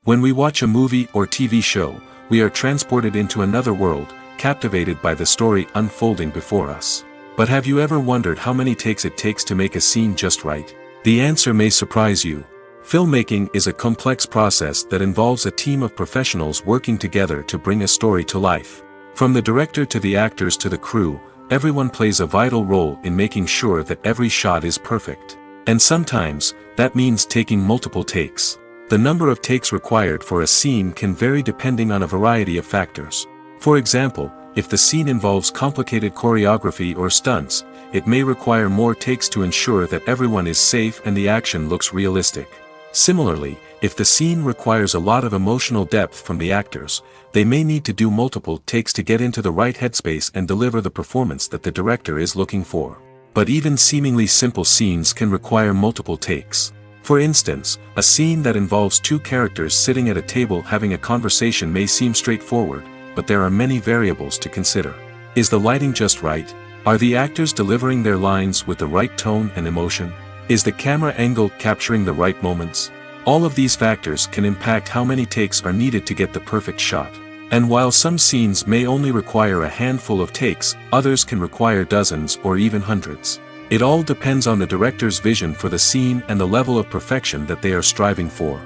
When we watch a movie or TV show, we are transported into another world, captivated by the story unfolding before us. But have you ever wondered how many takes it takes to make a scene just right? The answer may surprise you. Filmmaking is a complex process that involves a team of professionals working together to bring a story to life. From the director to the actors to the crew, everyone plays a vital role in making sure that every shot is perfect. And sometimes, that means taking multiple takes. The number of takes required for a scene can vary depending on a variety of factors. For example, if the scene involves complicated choreography or stunts, it may require more takes to ensure that everyone is safe and the action looks realistic. Similarly, if the scene requires a lot of emotional depth from the actors, they may need to do multiple takes to get into the right headspace and deliver the performance that the director is looking for. But even seemingly simple scenes can require multiple takes. For instance, a scene that involves two characters sitting at a table having a conversation may seem straightforward, but there are many variables to consider. Is the lighting just right? Are the actors delivering their lines with the right tone and emotion? Is the camera angle capturing the right moments? All of these factors can impact how many takes are needed to get the perfect shot. And while some scenes may only require a handful of takes, others can require dozens or even hundreds. It all depends on the director's vision for the scene and the level of perfection that they are striving for.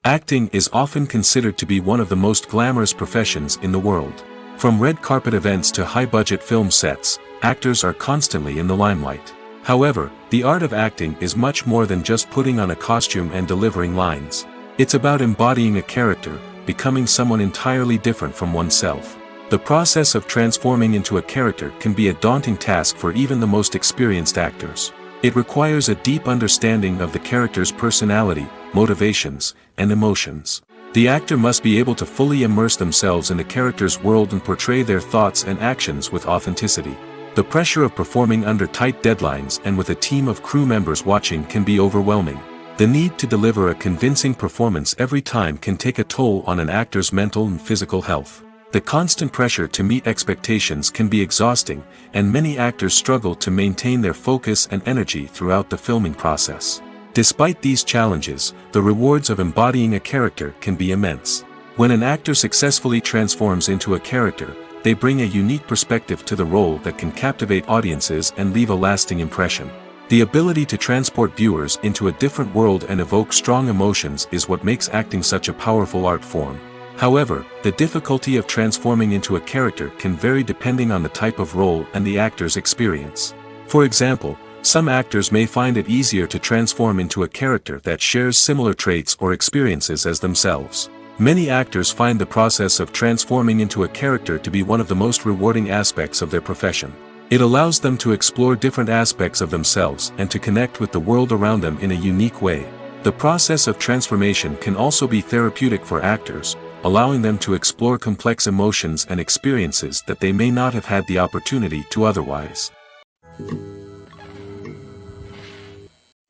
Acting is often considered to be one of the most glamorous professions in the world. From red carpet events to high-budget film sets, actors are constantly in the limelight. However, the art of acting is much more than just putting on a costume and delivering lines. It's about embodying a character, becoming someone entirely different from oneself. The process of transforming into a character can be a daunting task for even the most experienced actors. It requires a deep understanding of the character's personality, motivations, and emotions. The actor must be able to fully immerse themselves in the character's world and portray their thoughts and actions with authenticity. The pressure of performing under tight deadlines and with a team of crew members watching can be overwhelming. The need to deliver a convincing performance every time can take a toll on an actor's mental and physical health. The constant pressure to meet expectations can be exhausting, and many actors struggle to maintain their focus and energy throughout the filming process. Despite these challenges, the rewards of embodying a character can be immense. When an actor successfully transforms into a character, they bring a unique perspective to the role that can captivate audiences and leave a lasting impression. The ability to transport viewers into a different world and evoke strong emotions is what makes acting such a powerful art form. However, the difficulty of transforming into a character can vary depending on the type of role and the actor's experience. For example, some actors may find it easier to transform into a character that shares similar traits or experiences as themselves. Many actors find the process of transforming into a character to be one of the most rewarding aspects of their profession. It allows them to explore different aspects of themselves and to connect with the world around them in a unique way. The process of transformation can also be therapeutic for actors, allowing them to explore complex emotions and experiences that they may not have had the opportunity to otherwise.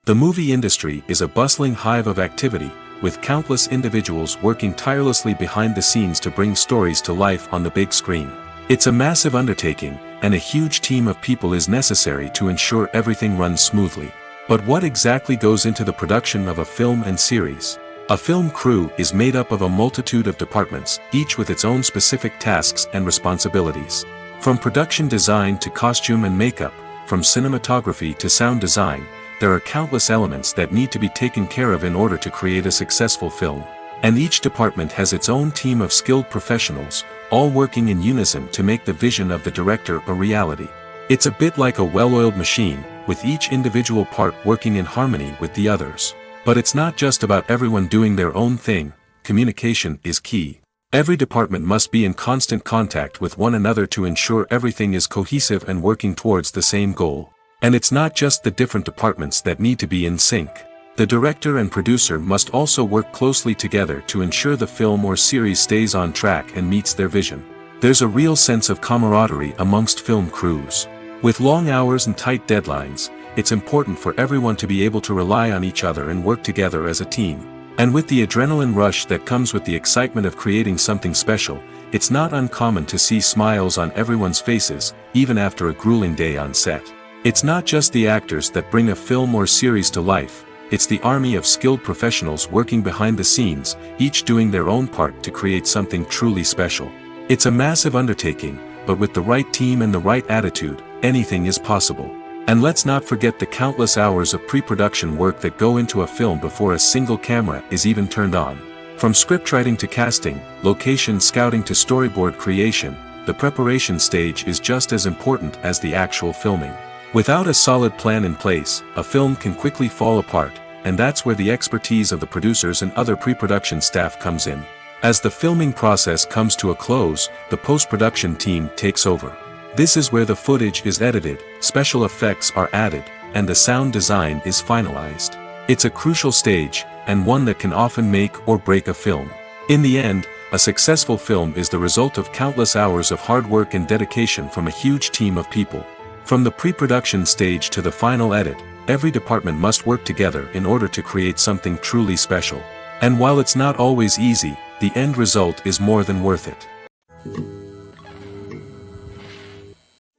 The movie industry is a bustling hive of activity, with countless individuals working tirelessly behind the scenes to bring stories to life on the big screen. It's a massive undertaking, and a huge team of people is necessary to ensure everything runs smoothly. But what exactly goes into the production of a film and series? A film crew is made up of a multitude of departments, each with its own specific tasks and responsibilities. From production design to costume and makeup, from cinematography to sound design, there are countless elements that need to be taken care of in order to create a successful film. And each department has its own team of skilled professionals, all working in unison to make the vision of the director a reality. It's a bit like a well-oiled machine, with each individual part working in harmony with the others. But it's not just about everyone doing their own thing, communication is key. Every department must be in constant contact with one another to ensure everything is cohesive and working towards the same goal. And it's not just the different departments that need to be in sync. The director and producer must also work closely together to ensure the film or series stays on track and meets their vision. There's a real sense of camaraderie amongst film crews. With long hours and tight deadlines, it's important for everyone to be able to rely on each other and work together as a team. And with the adrenaline rush that comes with the excitement of creating something special, it's not uncommon to see smiles on everyone's faces, even after a grueling day on set. It's not just the actors that bring a film or series to life, it's the army of skilled professionals working behind the scenes, each doing their own part to create something truly special. It's a massive undertaking, but with the right team and the right attitude, anything is possible. And let's not forget the countless hours of pre-production work that go into a film before a single camera is even turned on. From scriptwriting to casting, location scouting to storyboard creation, the preparation stage is just as important as the actual filming. Without a solid plan in place, a film can quickly fall apart, and that's where the expertise of the producers and other pre-production staff comes in. As the filming process comes to a close, the post-production team takes over. This is where the footage is edited, special effects are added, and the sound design is finalized. It's a crucial stage, and one that can often make or break a film. In the end, a successful film is the result of countless hours of hard work and dedication from a huge team of people. From the pre-production stage to the final edit, every department must work together in order to create something truly special. And while it's not always easy, the end result is more than worth it.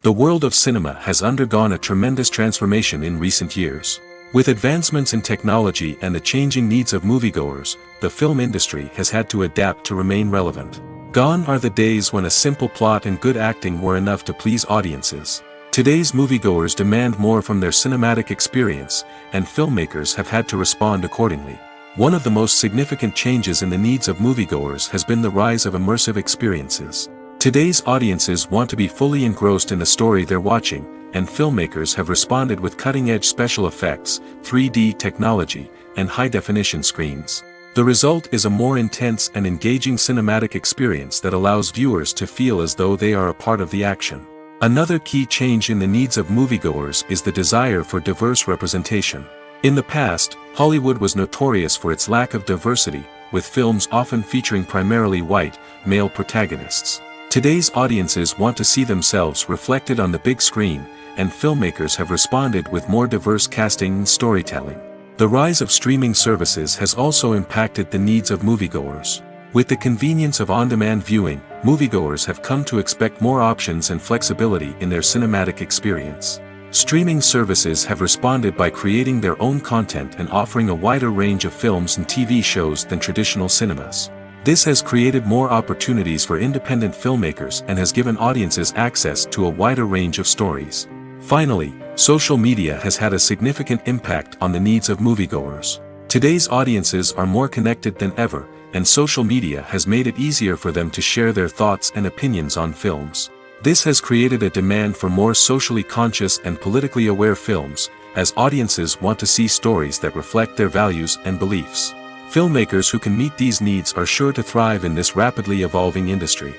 The world of cinema has undergone a tremendous transformation in recent years. With advancements in technology and the changing needs of moviegoers, the film industry has had to adapt to remain relevant. Gone are the days when a simple plot and good acting were enough to please audiences. Today's moviegoers demand more from their cinematic experience, and filmmakers have had to respond accordingly. One of the most significant changes in the needs of moviegoers has been the rise of immersive experiences. Today's audiences want to be fully engrossed in the story they're watching, and filmmakers have responded with cutting-edge special effects, 3D technology, and high-definition screens. The result is a more intense and engaging cinematic experience that allows viewers to feel as though they are a part of the action. Another key change in the needs of moviegoers is the desire for diverse representation. In the past, Hollywood was notorious for its lack of diversity, with films often featuring primarily white, male protagonists. Today's audiences want to see themselves reflected on the big screen, and filmmakers have responded with more diverse casting and storytelling. The rise of streaming services has also impacted the needs of moviegoers. With the convenience of on-demand viewing, moviegoers have come to expect more options and flexibility in their cinematic experience. Streaming services have responded by creating their own content and offering a wider range of films and TV shows than traditional cinemas. This has created more opportunities for independent filmmakers and has given audiences access to a wider range of stories. Finally, social media has had a significant impact on the needs of moviegoers. Today's audiences are more connected than ever, and social media has made it easier for them to share their thoughts and opinions on films. This has created a demand for more socially conscious and politically aware films, as audiences want to see stories that reflect their values and beliefs. Filmmakers who can meet these needs are sure to thrive in this rapidly evolving industry.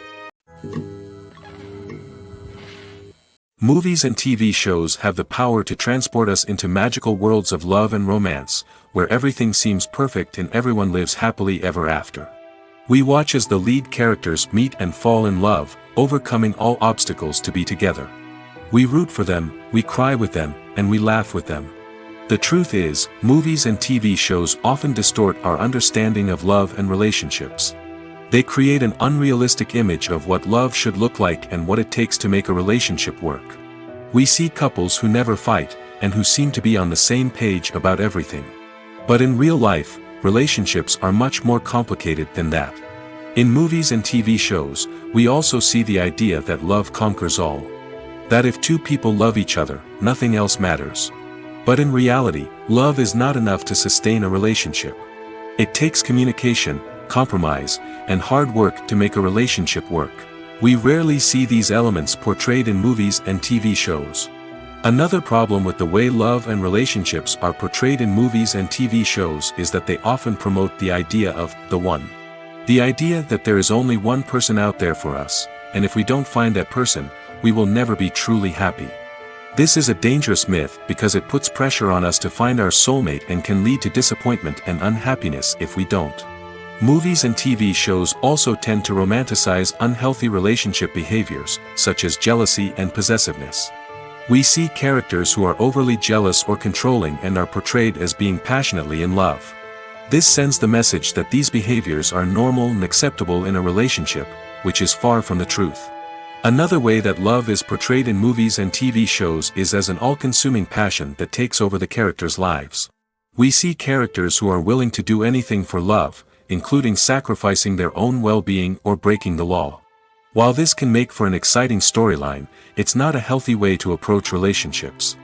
Movies and TV shows have the power to transport us into magical worlds of love and romance, where everything seems perfect and everyone lives happily ever after. We watch as the lead characters meet and fall in love, overcoming all obstacles to be together. We root for them, we cry with them, and we laugh with them. The truth is, movies and TV shows often distort our understanding of love and relationships. They create an unrealistic image of what love should look like and what it takes to make a relationship work. We see couples who never fight, and who seem to be on the same page about everything. But in real life, relationships are much more complicated than that. In movies and TV shows, we also see the idea that love conquers all. That if two people love each other, nothing else matters. But in reality, love is not enough to sustain a relationship. It takes communication, compromise, and hard work to make a relationship work. We rarely see these elements portrayed in movies and TV shows. Another problem with the way love and relationships are portrayed in movies and TV shows is that they often promote the idea of the one. The idea that there is only one person out there for us, and if we don't find that person, we will never be truly happy. This is a dangerous myth because it puts pressure on us to find our soulmate and can lead to disappointment and unhappiness if we don't. Movies and TV shows also tend to romanticize unhealthy relationship behaviors, such as jealousy and possessiveness. We see characters who are overly jealous or controlling and are portrayed as being passionately in love. This sends the message that these behaviors are normal and acceptable in a relationship, which is far from the truth. Another way that love is portrayed in movies and TV shows is as an all-consuming passion that takes over the characters' lives. We see characters who are willing to do anything for love, including sacrificing their own well-being or breaking the law. While this can make for an exciting storyline, it's not a healthy way to approach relationships.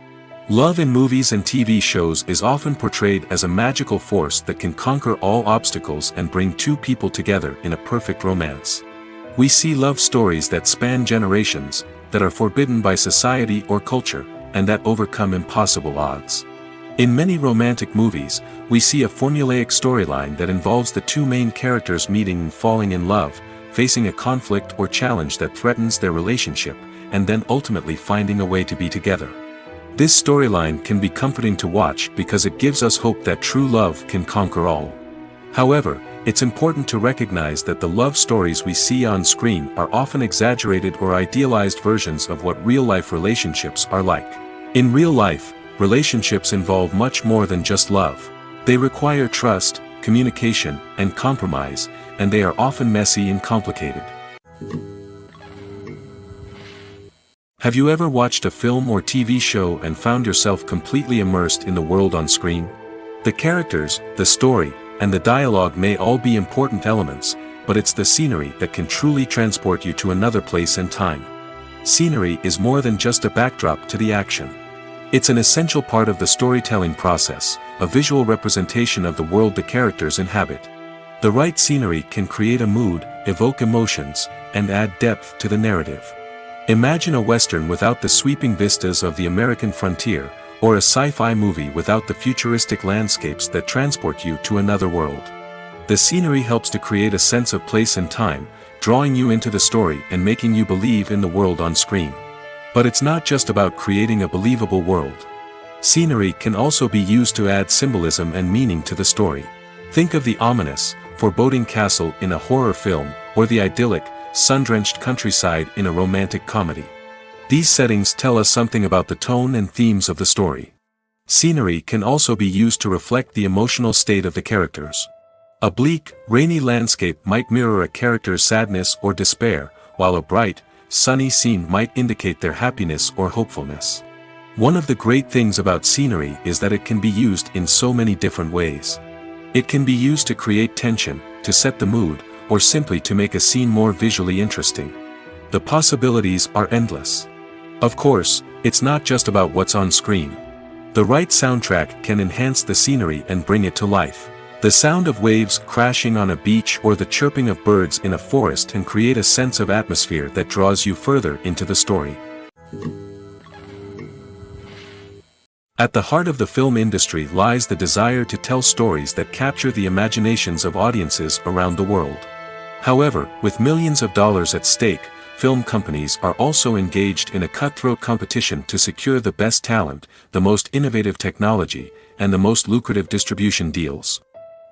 Love in movies and TV shows is often portrayed as a magical force that can conquer all obstacles and bring two people together in a perfect romance. We see love stories that span generations, that are forbidden by society or culture, and that overcome impossible odds. In many romantic movies, we see a formulaic storyline that involves the two main characters meeting and falling in love, facing a conflict or challenge that threatens their relationship, and then ultimately finding a way to be together. This storyline can be comforting to watch because it gives us hope that true love can conquer all. However, it's important to recognize that the love stories we see on screen are often exaggerated or idealized versions of what real-life relationships are like. In real life, relationships involve much more than just love. They require trust, communication, and compromise, and they are often messy and complicated. Have you ever watched a film or TV show and found yourself completely immersed in the world on screen? The characters, the story, and the dialogue may all be important elements, but it's the scenery that can truly transport you to another place and time. Scenery is more than just a backdrop to the action. It's an essential part of the storytelling process, a visual representation of the world the characters inhabit. The right scenery can create a mood, evoke emotions, and add depth to the narrative. Imagine a Western without the sweeping vistas of the American frontier, or a sci-fi movie without the futuristic landscapes that transport you to another world. The scenery helps to create a sense of place and time, drawing you into the story and making you believe in the world on screen. But it's not just about creating a believable world. Scenery can also be used to add symbolism and meaning to the story. Think of the ominous, foreboding castle in a horror film, or the idyllic, sun-drenched countryside in a romantic comedy. These settings tell us something about the tone and themes of the story. Scenery can also be used to reflect the emotional state of the characters. A bleak, rainy landscape might mirror a character's sadness or despair, while a bright, sunny scene might indicate their happiness or hopefulness. One of the great things about scenery is that it can be used in so many different ways. It can be used to create tension, to set the mood, or simply to make a scene more visually interesting. The possibilities are endless. Of course, it's not just about what's on screen. The right soundtrack can enhance the scenery and bring it to life. The sound of waves crashing on a beach or the chirping of birds in a forest can create a sense of atmosphere that draws you further into the story. At the heart of the film industry lies the desire to tell stories that capture the imaginations of audiences around the world. However, with millions of dollars at stake, film companies are also engaged in a cutthroat competition to secure the best talent, the most innovative technology, and the most lucrative distribution deals.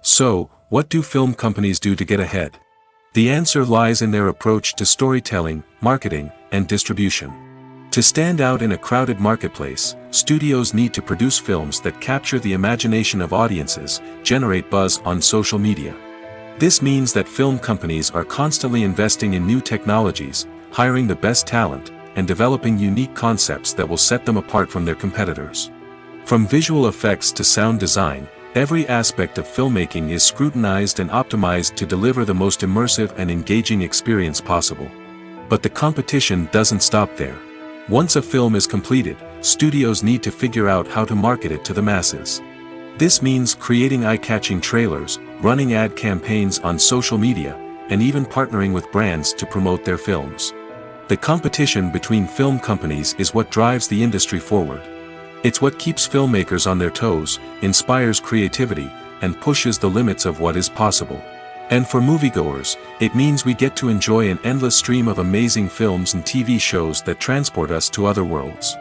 So, what do film companies do to get ahead? The answer lies in their approach to storytelling, marketing, and distribution. To stand out in a crowded marketplace, studios need to produce films that capture the imagination of audiences, generate buzz on social media. This means that film companies are constantly investing in new technologies, hiring the best talent, and developing unique concepts that will set them apart from their competitors. From visual effects to sound design, every aspect of filmmaking is scrutinized and optimized to deliver the most immersive and engaging experience possible. But the competition doesn't stop there. Once a film is completed, studios need to figure out how to market it to the masses. This means creating eye-catching trailers, running ad campaigns on social media, and even partnering with brands to promote their films. The competition between film companies is what drives the industry forward. It's what keeps filmmakers on their toes, inspires creativity, and pushes the limits of what is possible. And for moviegoers, it means we get to enjoy an endless stream of amazing films and TV shows that transport us to other worlds.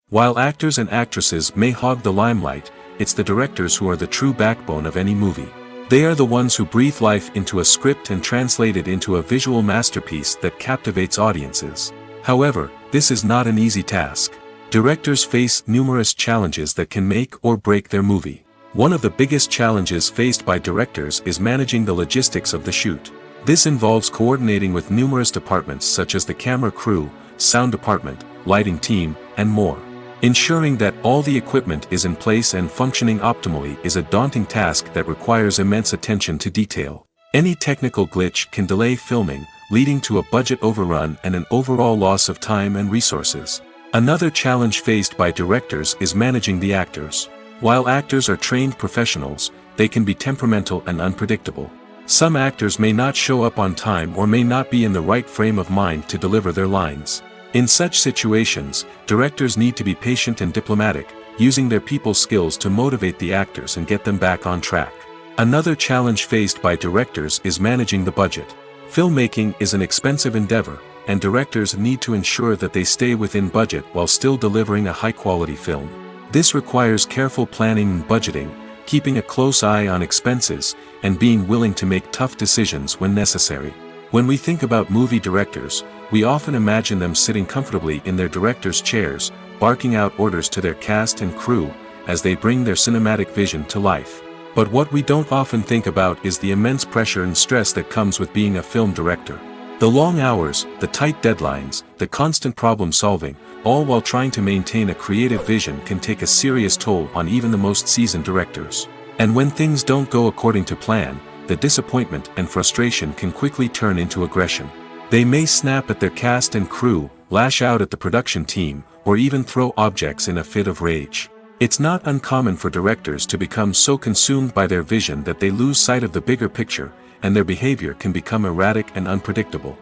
While actors and actresses may hog the limelight, it's the directors who are the true backbone of any movie. They are the ones who breathe life into a script and translate it into a visual masterpiece that captivates audiences. However, this is not an easy task. Directors face numerous challenges that can make or break their movie. One of the biggest challenges faced by directors is managing the logistics of the shoot. This involves coordinating with numerous departments such as the camera crew, sound department, lighting team, and more. Ensuring that all the equipment is in place and functioning optimally is a daunting task that requires immense attention to detail. Any technical glitch can delay filming, leading to a budget overrun and an overall loss of time and resources. Another challenge faced by directors is managing the actors. While actors are trained professionals, they can be temperamental and unpredictable. Some actors may not show up on time or may not be in the right frame of mind to deliver their lines. In such situations, directors need to be patient and diplomatic, using their people skills to motivate the actors and get them back on track. Another challenge faced by directors is managing the budget. Filmmaking is an expensive endeavor, and directors need to ensure that they stay within budget while still delivering a high-quality film. This requires careful planning and budgeting, keeping a close eye on expenses, and being willing to make tough decisions when necessary. When we think about movie directors, we often imagine them sitting comfortably in their director's chairs, barking out orders to their cast and crew, as they bring their cinematic vision to life. But what we don't often think about is the immense pressure and stress that comes with being a film director. The long hours, the tight deadlines, the constant problem solving, all while trying to maintain a creative vision can take a serious toll on even the most seasoned directors. And when things don't go according to plan, the disappointment and frustration can quickly turn into aggression. They may snap at their cast and crew, lash out at the production team, or even throw objects in a fit of rage. It's not uncommon for directors to become so consumed by their vision that they lose sight of the bigger picture, and their behavior can become erratic and unpredictable.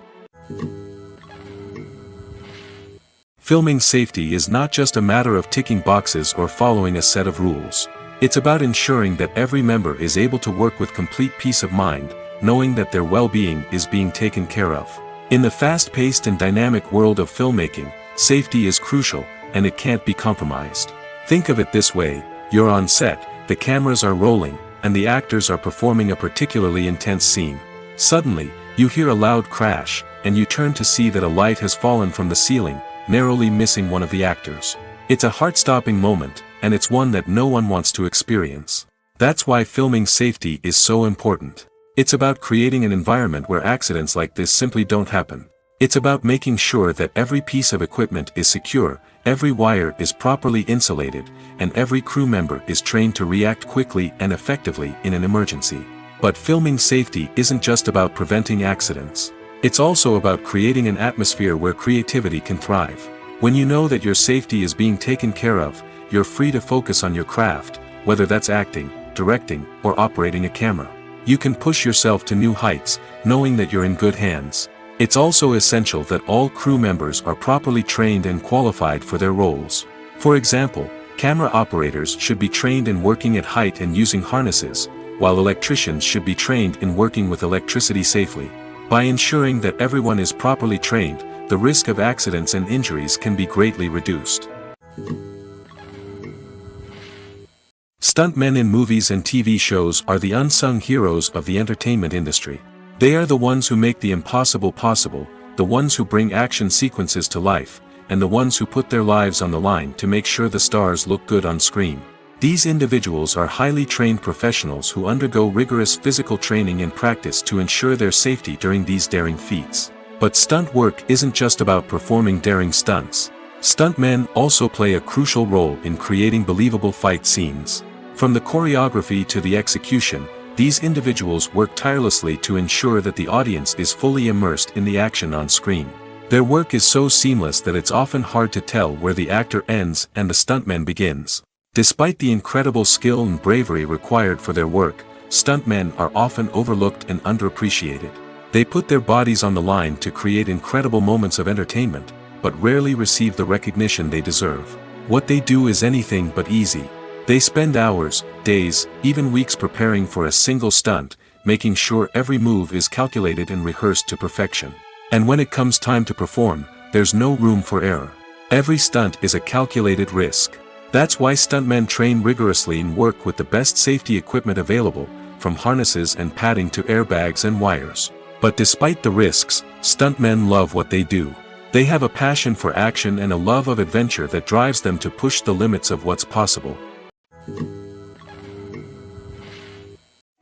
Filming safety is not just a matter of ticking boxes or following a set of rules. It's about ensuring that every member is able to work with complete peace of mind, knowing that their well-being is being taken care of. In the fast-paced and dynamic world of filmmaking, safety is crucial, and it can't be compromised. Think of it this way: you're on set, the cameras are rolling, and the actors are performing a particularly intense scene. Suddenly, you hear a loud crash, and you turn to see that a light has fallen from the ceiling, narrowly missing one of the actors. It's a heart-stopping moment, and it's one that no one wants to experience. That's why filming safety is so important. It's about creating an environment where accidents like this simply don't happen. It's about making sure that every piece of equipment is secure, every wire is properly insulated, and every crew member is trained to react quickly and effectively in an emergency. But filming safety isn't just about preventing accidents. It's also about creating an atmosphere where creativity can thrive. When you know that your safety is being taken care of, you're free to focus on your craft, whether that's acting, directing, or operating a camera. You can push yourself to new heights, knowing that you're in good hands. It's also essential that all crew members are properly trained and qualified for their roles. For example, camera operators should be trained in working at height and using harnesses, while electricians should be trained in working with electricity safely. By ensuring that everyone is properly trained, the risk of accidents and injuries can be greatly reduced. Stuntmen in movies and TV shows are the unsung heroes of the entertainment industry. They are the ones who make the impossible possible, the ones who bring action sequences to life, and the ones who put their lives on the line to make sure the stars look good on screen. These individuals are highly trained professionals who undergo rigorous physical training and practice to ensure their safety during these daring feats. But stunt work isn't just about performing daring stunts. Stuntmen also play a crucial role in creating believable fight scenes. From the choreography to the execution, these individuals work tirelessly to ensure that the audience is fully immersed in the action on screen. Their work is so seamless that it's often hard to tell where the actor ends and the stuntman begins. Despite the incredible skill and bravery required for their work, stuntmen are often overlooked and underappreciated. They put their bodies on the line to create incredible moments of entertainment, but rarely receive the recognition they deserve. What they do is anything but easy. They spend hours, days, even weeks preparing for a single stunt, making sure every move is calculated and rehearsed to perfection. And when it comes time to perform, there's no room for error. Every stunt is a calculated risk. That's why stuntmen train rigorously and work with the best safety equipment available, from harnesses and padding to airbags and wires. But despite the risks, stuntmen love what they do. They have a passion for action and a love of adventure that drives them to push the limits of what's possible.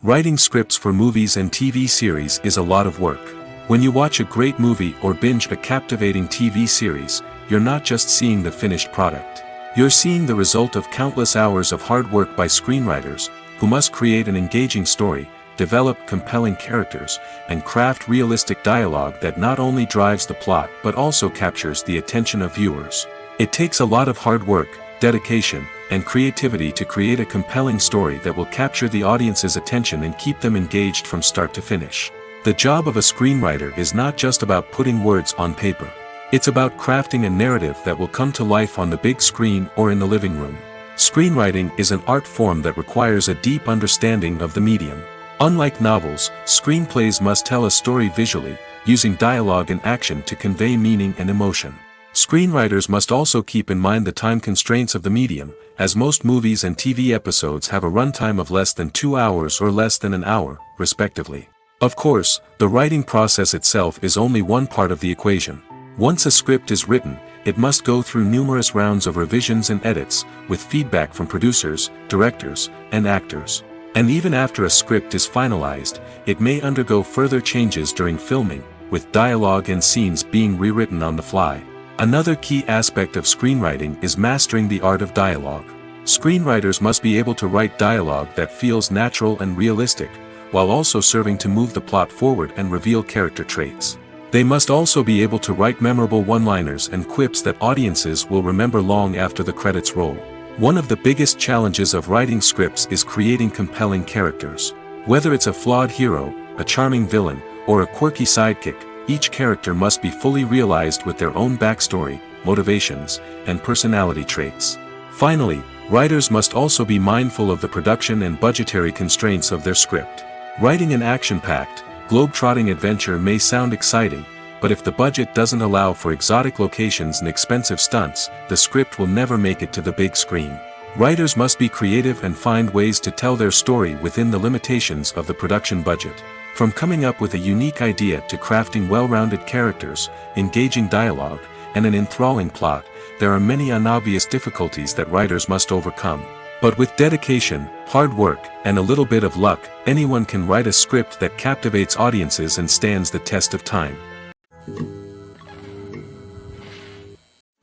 Writing scripts for movies and TV series is a lot of work. When you watch a great movie or binge a captivating TV series, you're not just seeing the finished product. You're seeing the result of countless hours of hard work by screenwriters, who must create an engaging story, develop compelling characters, and craft realistic dialogue that not only drives the plot but also captures the attention of viewers. It takes a lot of hard work, dedication, and creativity to create a compelling story that will capture the audience's attention and keep them engaged from start to finish. The job of a screenwriter is not just about putting words on paper. It's about crafting a narrative that will come to life on the big screen or in the living room. Screenwriting is an art form that requires a deep understanding of the medium. Unlike novels, screenplays must tell a story visually, using dialogue and action to convey meaning and emotion. Screenwriters must also keep in mind the time constraints of the medium, as most movies and TV episodes have a runtime of less than 2 hours or less than an hour, respectively. Of course, the writing process itself is only one part of the equation. Once a script is written, it must go through numerous rounds of revisions and edits, with feedback from producers, directors, and actors. And even after a script is finalized, it may undergo further changes during filming, with dialogue and scenes being rewritten on the fly. Another key aspect of screenwriting is mastering the art of dialogue. Screenwriters must be able to write dialogue that feels natural and realistic, while also serving to move the plot forward and reveal character traits. They must also be able to write memorable one-liners and quips that audiences will remember long after the credits roll. One of the biggest challenges of writing scripts is creating compelling characters. Whether it's a flawed hero, a charming villain, or a quirky sidekick, each character must be fully realized with their own backstory, motivations, and personality traits. Finally, writers must also be mindful of the production and budgetary constraints of their script. Writing an action-packed, globe-trotting adventure may sound exciting, but if the budget doesn't allow for exotic locations and expensive stunts, the script will never make it to the big screen. Writers must be creative and find ways to tell their story within the limitations of the production budget. From coming up with a unique idea to crafting well-rounded characters, engaging dialogue, and an enthralling plot, there are many unobvious difficulties that writers must overcome. But with dedication, hard work, and a little bit of luck, anyone can write a script that captivates audiences and stands the test of time.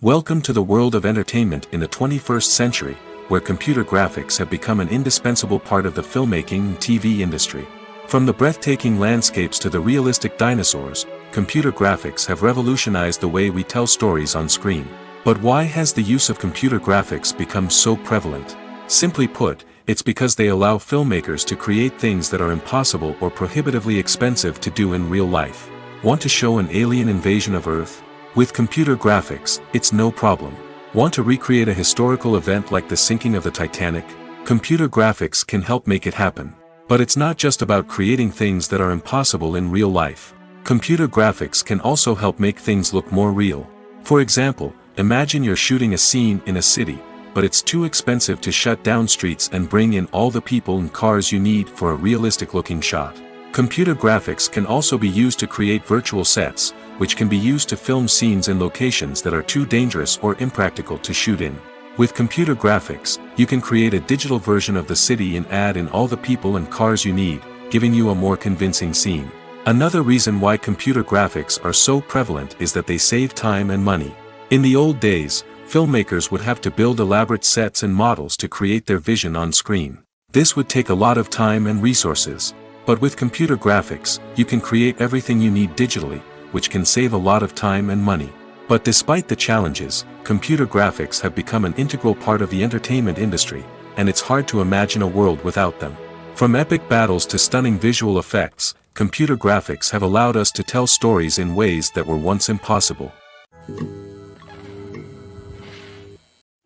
Welcome to the world of entertainment in the 21st century, where computer graphics have become an indispensable part of the filmmaking and TV industry. From the breathtaking landscapes to the realistic dinosaurs, computer graphics have revolutionized the way we tell stories on screen. But why has the use of computer graphics become so prevalent? Simply put, it's because they allow filmmakers to create things that are impossible or prohibitively expensive to do in real life. Want to show an alien invasion of Earth? With computer graphics, it's no problem. Want to recreate a historical event like the sinking of the Titanic? Computer graphics can help make it happen. But it's not just about creating things that are impossible in real life. Computer graphics can also help make things look more real. For example, imagine you're shooting a scene in a city, but it's too expensive to shut down streets and bring in all the people and cars you need for a realistic-looking shot. Computer graphics can also be used to create virtual sets, which can be used to film scenes in locations that are too dangerous or impractical to shoot in. With computer graphics, you can create a digital version of the city and add in all the people and cars you need, giving you a more convincing scene. Another reason why computer graphics are so prevalent is that they save time and money. In the old days, filmmakers would have to build elaborate sets and models to create their vision on screen. This would take a lot of time and resources. But with computer graphics, you can create everything you need digitally, which can save a lot of time and money. But despite the challenges, computer graphics have become an integral part of the entertainment industry, and it's hard to imagine a world without them. From epic battles to stunning visual effects, computer graphics have allowed us to tell stories in ways that were once impossible.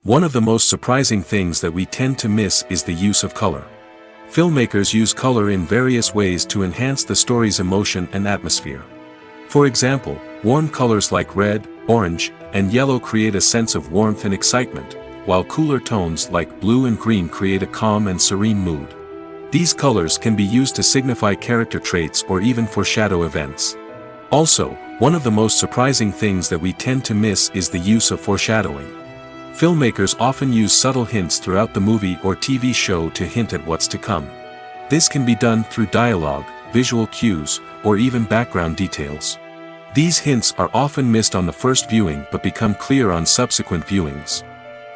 One of the most surprising things that we tend to miss is the use of color. Filmmakers use color in various ways to enhance the story's emotion and atmosphere. For example, warm colors like red, orange, and yellow create a sense of warmth and excitement, while cooler tones like blue and green create a calm and serene mood. These colors can be used to signify character traits or even foreshadow events. Also, one of the most surprising things that we tend to miss is the use of foreshadowing. Filmmakers often use subtle hints throughout the movie or TV show to hint at what's to come. This can be done through dialogue, visual cues, or even background details. These hints are often missed on the first viewing but become clear on subsequent viewings.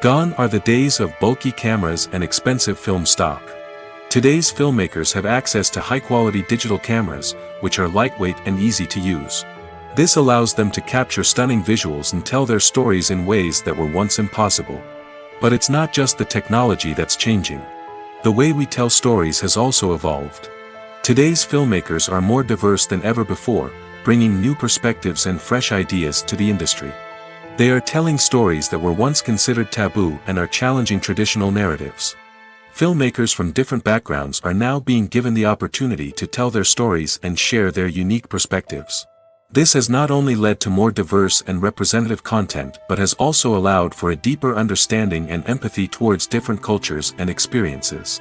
Gone are the days of bulky cameras and expensive film stock. Today's filmmakers have access to high-quality digital cameras, which are lightweight and easy to use. This allows them to capture stunning visuals and tell their stories in ways that were once impossible. But it's not just the technology that's changing. The way we tell stories has also evolved. Today's filmmakers are more diverse than ever before, bringing new perspectives and fresh ideas to the industry. They are telling stories that were once considered taboo and are challenging traditional narratives. Filmmakers from different backgrounds are now being given the opportunity to tell their stories and share their unique perspectives. This has not only led to more diverse and representative content but has also allowed for a deeper understanding and empathy towards different cultures and experiences.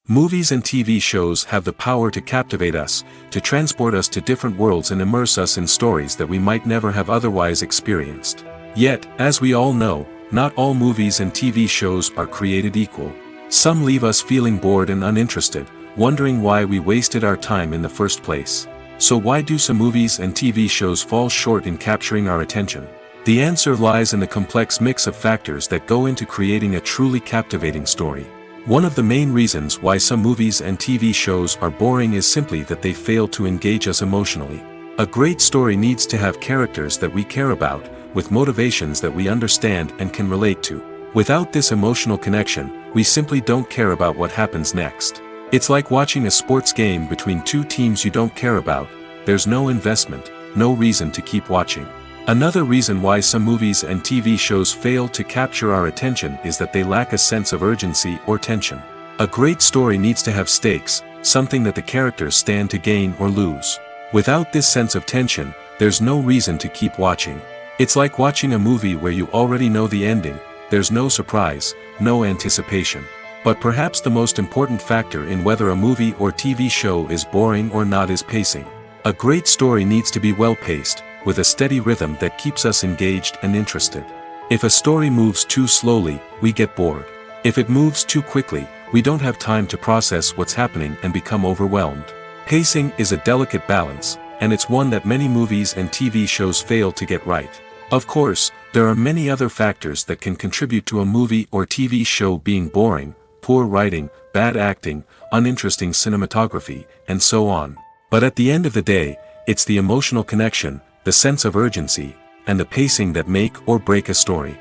Movies and TV shows have the power to captivate us, to transport us to different worlds and immerse us in stories that we might never have otherwise experienced. Yet, as we all know, not all movies and TV shows are created equal. Some leave us feeling bored and uninterested, wondering why we wasted our time in the first place. So why do some movies and TV shows fall short in capturing our attention? The answer lies in the complex mix of factors that go into creating a truly captivating story. One of the main reasons why some movies and TV shows are boring is simply that they fail to engage us emotionally. A great story needs to have characters that we care about, with motivations that we understand and can relate to. Without this emotional connection, we simply don't care about what happens next. It's like watching a sports game between two teams you don't care about. There's no investment, no reason to keep watching. Another reason why some movies and TV shows fail to capture our attention is that they lack a sense of urgency or tension. A great story needs to have stakes, something that the characters stand to gain or lose. Without this sense of tension, there's no reason to keep watching. It's like watching a movie where you already know the ending. There's no surprise, no anticipation. But perhaps the most important factor in whether a movie or TV show is boring or not is pacing. A great story needs to be well-paced, with a steady rhythm that keeps us engaged and interested. If a story moves too slowly, we get bored. If it moves too quickly, we don't have time to process what's happening and become overwhelmed. Pacing is a delicate balance, and it's one that many movies and TV shows fail to get right. Of course, there are many other factors that can contribute to a movie or TV show being boring: poor writing, bad acting, uninteresting cinematography, and so on. But at the end of the day, it's the emotional connection, the sense of urgency, and the pacing that make or break a story.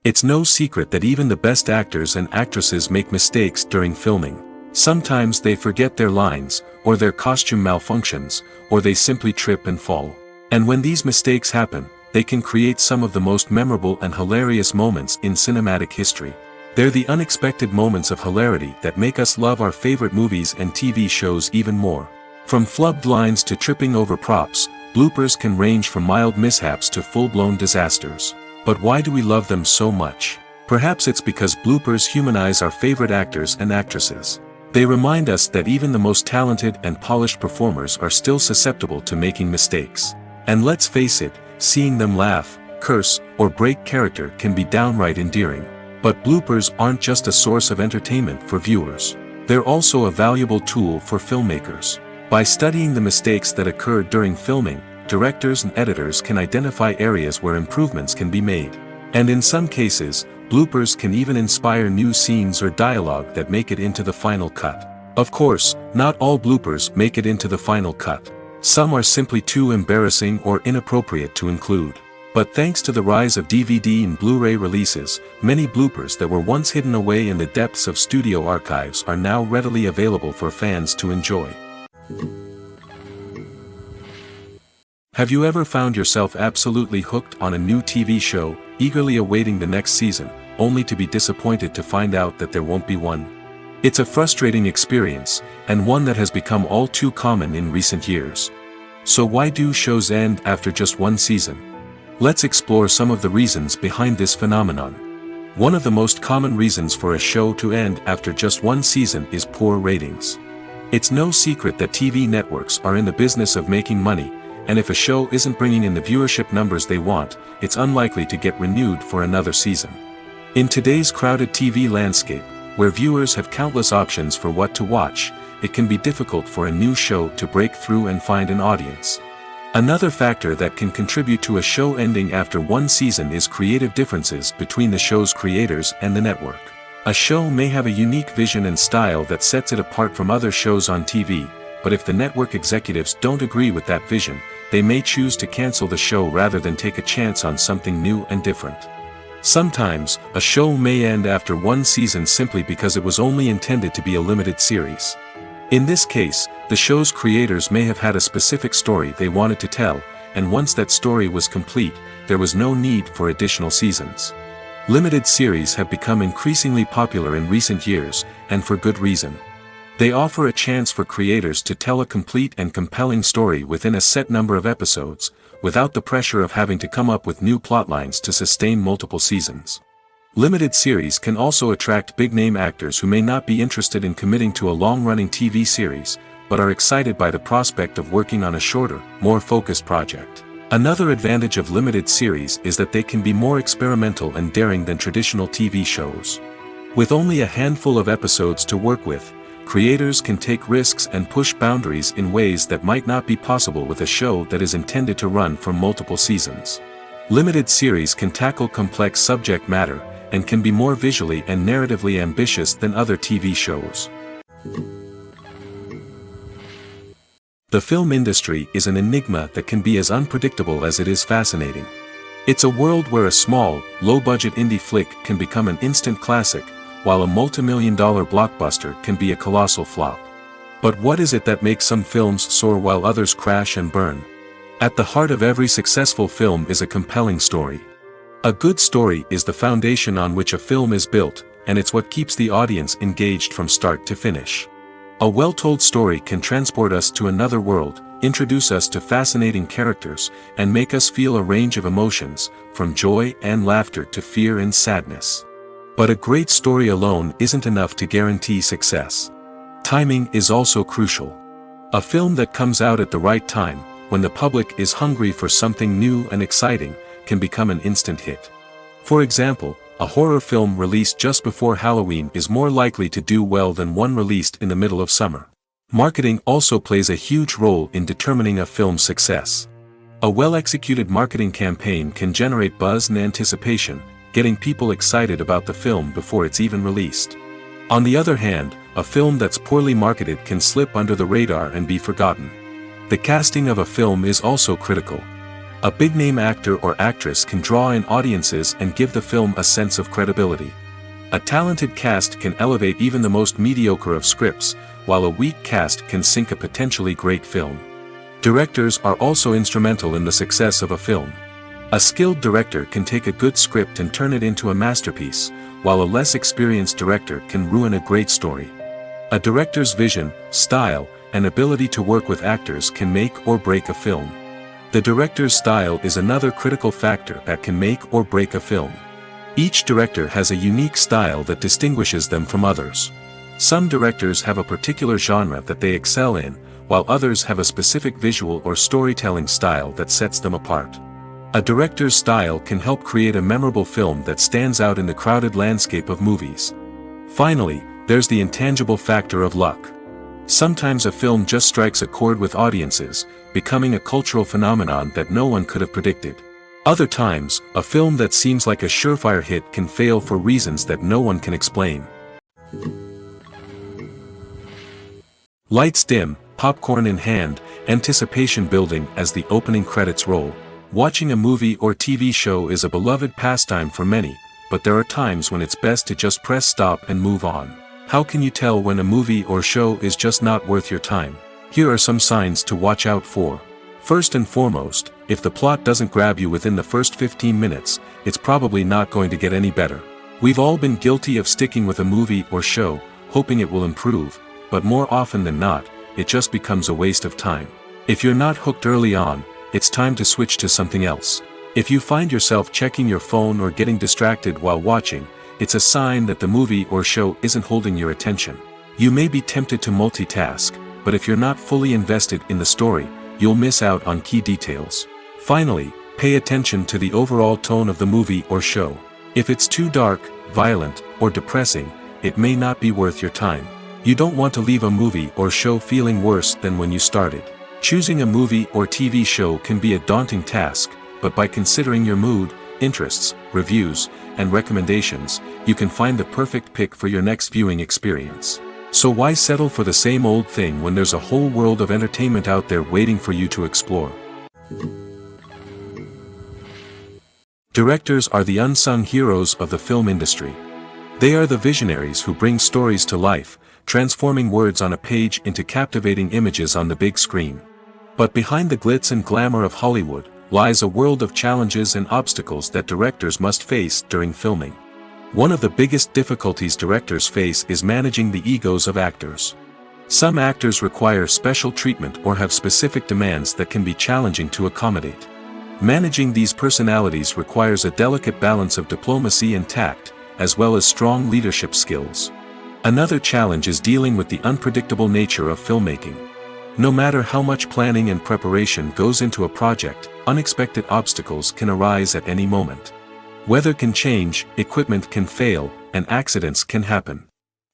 It's no secret that even the best actors and actresses make mistakes during filming. Sometimes they forget their lines, or their costume malfunctions, or they simply trip and fall. And when these mistakes happen, they can create some of the most memorable and hilarious moments in cinematic history. They're the unexpected moments of hilarity that make us love our favorite movies and TV shows even more. From flubbed lines to tripping over props, bloopers can range from mild mishaps to full-blown disasters. But why do we love them so much? Perhaps it's because bloopers humanize our favorite actors and actresses. They remind us that even the most talented and polished performers are still susceptible to making mistakes. And let's face it, seeing them laugh, curse, or break character can be downright endearing. But bloopers aren't just a source of entertainment for viewers. They're also a valuable tool for filmmakers. By studying the mistakes that occurred during filming, directors and editors can identify areas where improvements can be made. And in some cases, bloopers can even inspire new scenes or dialogue that make it into the final cut. Of course, not all bloopers make it into the final cut. Some are simply too embarrassing or inappropriate to include. But thanks to the rise of DVD and Blu-ray releases, many bloopers that were once hidden away in the depths of studio archives are now readily available for fans to enjoy. Have you ever found yourself absolutely hooked on a new TV show, eagerly awaiting the next season, only to be disappointed to find out that there won't be one? It's a frustrating experience, and one that has become all too common in recent years. So why do shows end after just one season? Let's explore some of the reasons behind this phenomenon. One of the most common reasons for a show to end after just one season is poor ratings. It's no secret that TV networks are in the business of making money, and if a show isn't bringing in the viewership numbers they want, it's unlikely to get renewed for another season. In today's crowded TV landscape, where viewers have countless options for what to watch, it can be difficult for a new show to break through and find an audience. Another factor that can contribute to a show ending after one season is creative differences between the show's creators and the network. A show may have a unique vision and style that sets it apart from other shows on TV, but if the network executives don't agree with that vision, they may choose to cancel the show rather than take a chance on something new and different. Sometimes, a show may end after one season simply because it was only intended to be a limited series. In this case, the show's creators may have had a specific story they wanted to tell, and once that story was complete, there was no need for additional seasons. Limited series have become increasingly popular in recent years, and for good reason. They offer a chance for creators to tell a complete and compelling story within a set number of episodes, without the pressure of having to come up with new plotlines to sustain multiple seasons. Limited series can also attract big-name actors who may not be interested in committing to a long-running TV series, but are excited by the prospect of working on a shorter, more focused project. Another advantage of limited series is that they can be more experimental and daring than traditional TV shows. With only a handful of episodes to work with, creators can take risks and push boundaries in ways that might not be possible with a show that is intended to run for multiple seasons. Limited series can tackle complex subject matter, and can be more visually and narratively ambitious than other TV shows. The film industry is an enigma that can be as unpredictable as it is fascinating. It's a world where a small, low-budget indie flick can become an instant classic, while a multi-million-dollar blockbuster can be a colossal flop. But what is it that makes some films soar while others crash and burn? At the heart of every successful film is a compelling story. A good story is the foundation on which a film is built, and it's what keeps the audience engaged from start to finish. A well-told story can transport us to another world, introduce us to fascinating characters, and make us feel a range of emotions, from joy and laughter to fear and sadness. But a great story alone isn't enough to guarantee success. Timing is also crucial. A film that comes out at the right time, when the public is hungry for something new and exciting, can become an instant hit. For example, a horror film released just before Halloween is more likely to do well than one released in the middle of summer. Marketing also plays a huge role in determining a film's success. A well-executed marketing campaign can generate buzz and anticipation, getting people excited about the film before it's even released. On the other hand, a film that's poorly marketed can slip under the radar and be forgotten. The casting of a film is also critical. A big-name actor or actress can draw in audiences and give the film a sense of credibility. A talented cast can elevate even the most mediocre of scripts, while a weak cast can sink a potentially great film. Directors are also instrumental in the success of a film. A skilled director can take a good script and turn it into a masterpiece, while a less experienced director can ruin a great story. A director's vision, style, and ability to work with actors can make or break a film. The director's style is another critical factor that can make or break a film. Each director has a unique style that distinguishes them from others. Some directors have a particular genre that they excel in, while others have a specific visual or storytelling style that sets them apart. A director's style can help create a memorable film that stands out in the crowded landscape of movies. Finally, there's the intangible factor of luck. Sometimes a film just strikes a chord with audiences, becoming a cultural phenomenon that no one could have predicted. Other times, a film that seems like a surefire hit can fail for reasons that no one can explain. Lights dim, popcorn in hand, anticipation building as the opening credits roll. Watching a movie or TV show is a beloved pastime for many, but there are times when it's best to just press stop and move on. How can you tell when a movie or show is just not worth your time? Here are some signs to watch out for. First and foremost, if the plot doesn't grab you within the first 15 minutes, it's probably not going to get any better. We've all been guilty of sticking with a movie or show, hoping it will improve, but more often than not, it just becomes a waste of time. If you're not hooked early on, it's time to switch to something else. If you find yourself checking your phone or getting distracted while watching, it's a sign that the movie or show isn't holding your attention. You may be tempted to multitask, but if you're not fully invested in the story, you'll miss out on key details. Finally, pay attention to the overall tone of the movie or show. If it's too dark, violent, or depressing, it may not be worth your time. You don't want to leave a movie or show feeling worse than when you started. Choosing a movie or TV show can be a daunting task, but by considering your mood, interests, reviews, and recommendations, you can find the perfect pick for your next viewing experience. So why settle for the same old thing when there's a whole world of entertainment out there waiting for you to explore? Directors are the unsung heroes of the film industry. They are the visionaries who bring stories to life, transforming words on a page into captivating images on the big screen. But behind the glitz and glamour of Hollywood, lies a world of challenges and obstacles that directors must face during filming. One of the biggest difficulties directors face is managing the egos of actors. Some actors require special treatment or have specific demands that can be challenging to accommodate. Managing these personalities requires a delicate balance of diplomacy and tact, as well as strong leadership skills. Another challenge is dealing with the unpredictable nature of filmmaking. No matter how much planning and preparation goes into a project, unexpected obstacles can arise at any moment. Weather can change, equipment can fail, and accidents can happen.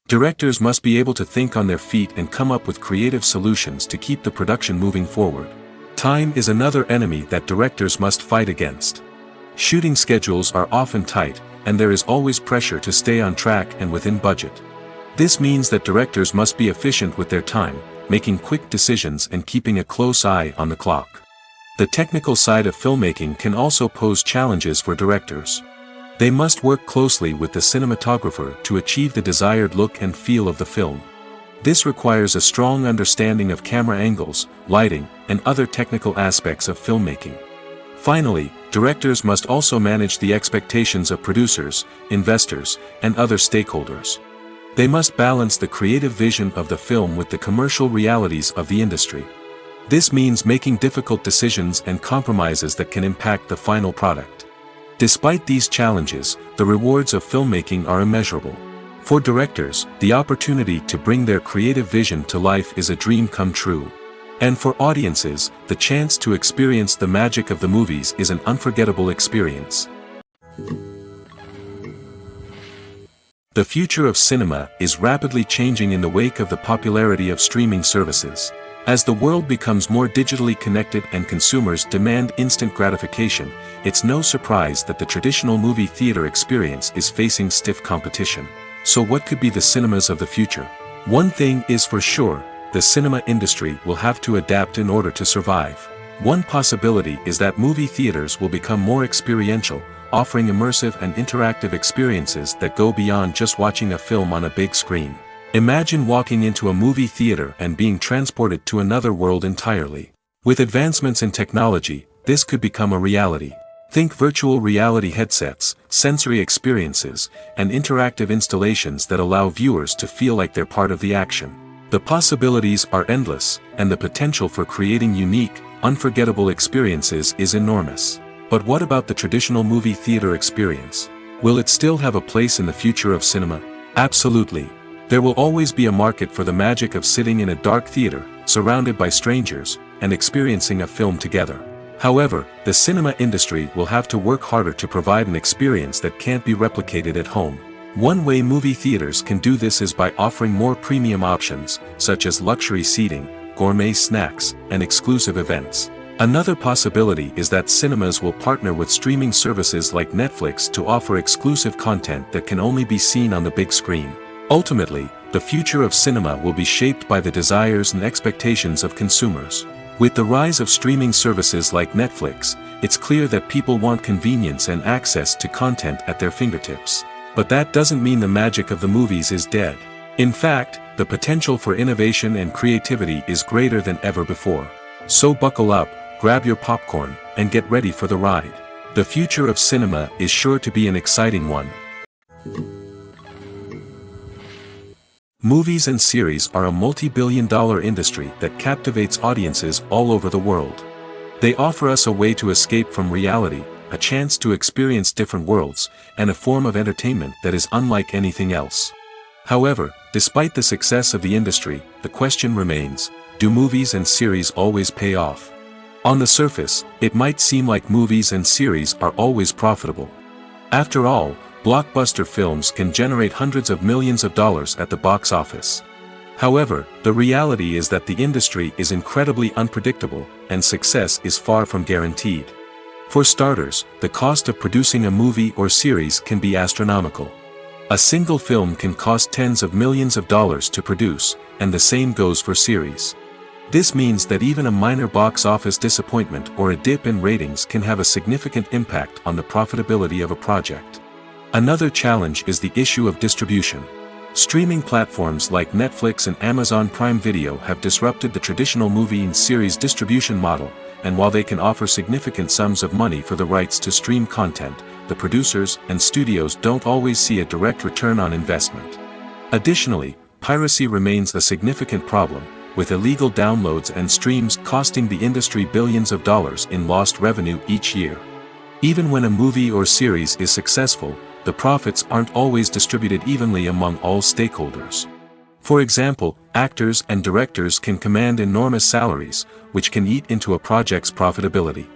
Directors must be able to think on their feet and come up with creative solutions to keep the production moving forward. Time is another enemy that directors must fight against. Shooting schedules are often tight, and there is always pressure to stay on track and within budget. This means that directors must be efficient with their time, making quick decisions and keeping a close eye on the clock. The technical side of filmmaking can also pose challenges for directors. They must work closely with the cinematographer to achieve the desired look and feel of the film. This requires a strong understanding of camera angles, lighting, and other technical aspects of filmmaking. Finally, directors must also manage the expectations of producers, investors, and other stakeholders. They must balance the creative vision of the film with the commercial realities of the industry. This means making difficult decisions and compromises that can impact the final product. Despite these challenges, the rewards of filmmaking are immeasurable. For directors, the opportunity to bring their creative vision to life is a dream come true. And for audiences, the chance to experience the magic of the movies is an unforgettable experience. The future of cinema is rapidly changing in the wake of the popularity of streaming services. As the world becomes more digitally connected and consumers demand instant gratification, it's no surprise that the traditional movie theater experience is facing stiff competition. So what could be the cinemas of the future? One thing is for sure, the cinema industry will have to adapt in order to survive. One possibility is that movie theaters will become more experiential, offering immersive and interactive experiences that go beyond just watching a film on a big screen. Imagine walking into a movie theater and being transported to another world entirely. With advancements in technology, this could become a reality. Think virtual reality headsets, sensory experiences, and interactive installations that allow viewers to feel like they're part of the action. The possibilities are endless, and the potential for creating unique, unforgettable experiences is enormous. But what about the traditional movie theater experience? Will it still have a place in the future of cinema? Absolutely. There will always be a market for the magic of sitting in a dark theater, surrounded by strangers, and experiencing a film together. However, the cinema industry will have to work harder to provide an experience that can't be replicated at home. One way movie theaters can do this is by offering more premium options, such as luxury seating, gourmet snacks, and exclusive events. Another possibility is that cinemas will partner with streaming services like Netflix to offer exclusive content that can only be seen on the big screen. Ultimately, the future of cinema will be shaped by the desires and expectations of consumers. With the rise of streaming services like Netflix, it's clear that people want convenience and access to content at their fingertips. But that doesn't mean the magic of the movies is dead. In fact, the potential for innovation and creativity is greater than ever before. So buckle up, grab your popcorn, and get ready for the ride. The future of cinema is sure to be an exciting one. Movies and series are a multi-billion-dollar industry that captivates audiences all over the world. They offer us a way to escape from reality, a chance to experience different worlds, and a form of entertainment that is unlike anything else. However, despite the success of the industry, the question remains, do movies and series always pay off? On the surface, it might seem like movies and series are always profitable. After all, blockbuster films can generate hundreds of millions of dollars at the box office. However, the reality is that the industry is incredibly unpredictable, and success is far from guaranteed. For starters, the cost of producing a movie or series can be astronomical. A single film can cost tens of millions of dollars to produce, and the same goes for series. This means that even a minor box office disappointment or a dip in ratings can have a significant impact on the profitability of a project. Another challenge is the issue of distribution. Streaming platforms like Netflix and Amazon Prime Video have disrupted the traditional movie and series distribution model, and while they can offer significant sums of money for the rights to stream content, the producers and studios don't always see a direct return on investment. Additionally, piracy remains a significant problem, with illegal downloads and streams costing the industry billions of dollars in lost revenue each year. Even when a movie or series is successful, the profits aren't always distributed evenly among all stakeholders. For example, actors and directors can command enormous salaries, which can eat into a project's profitability.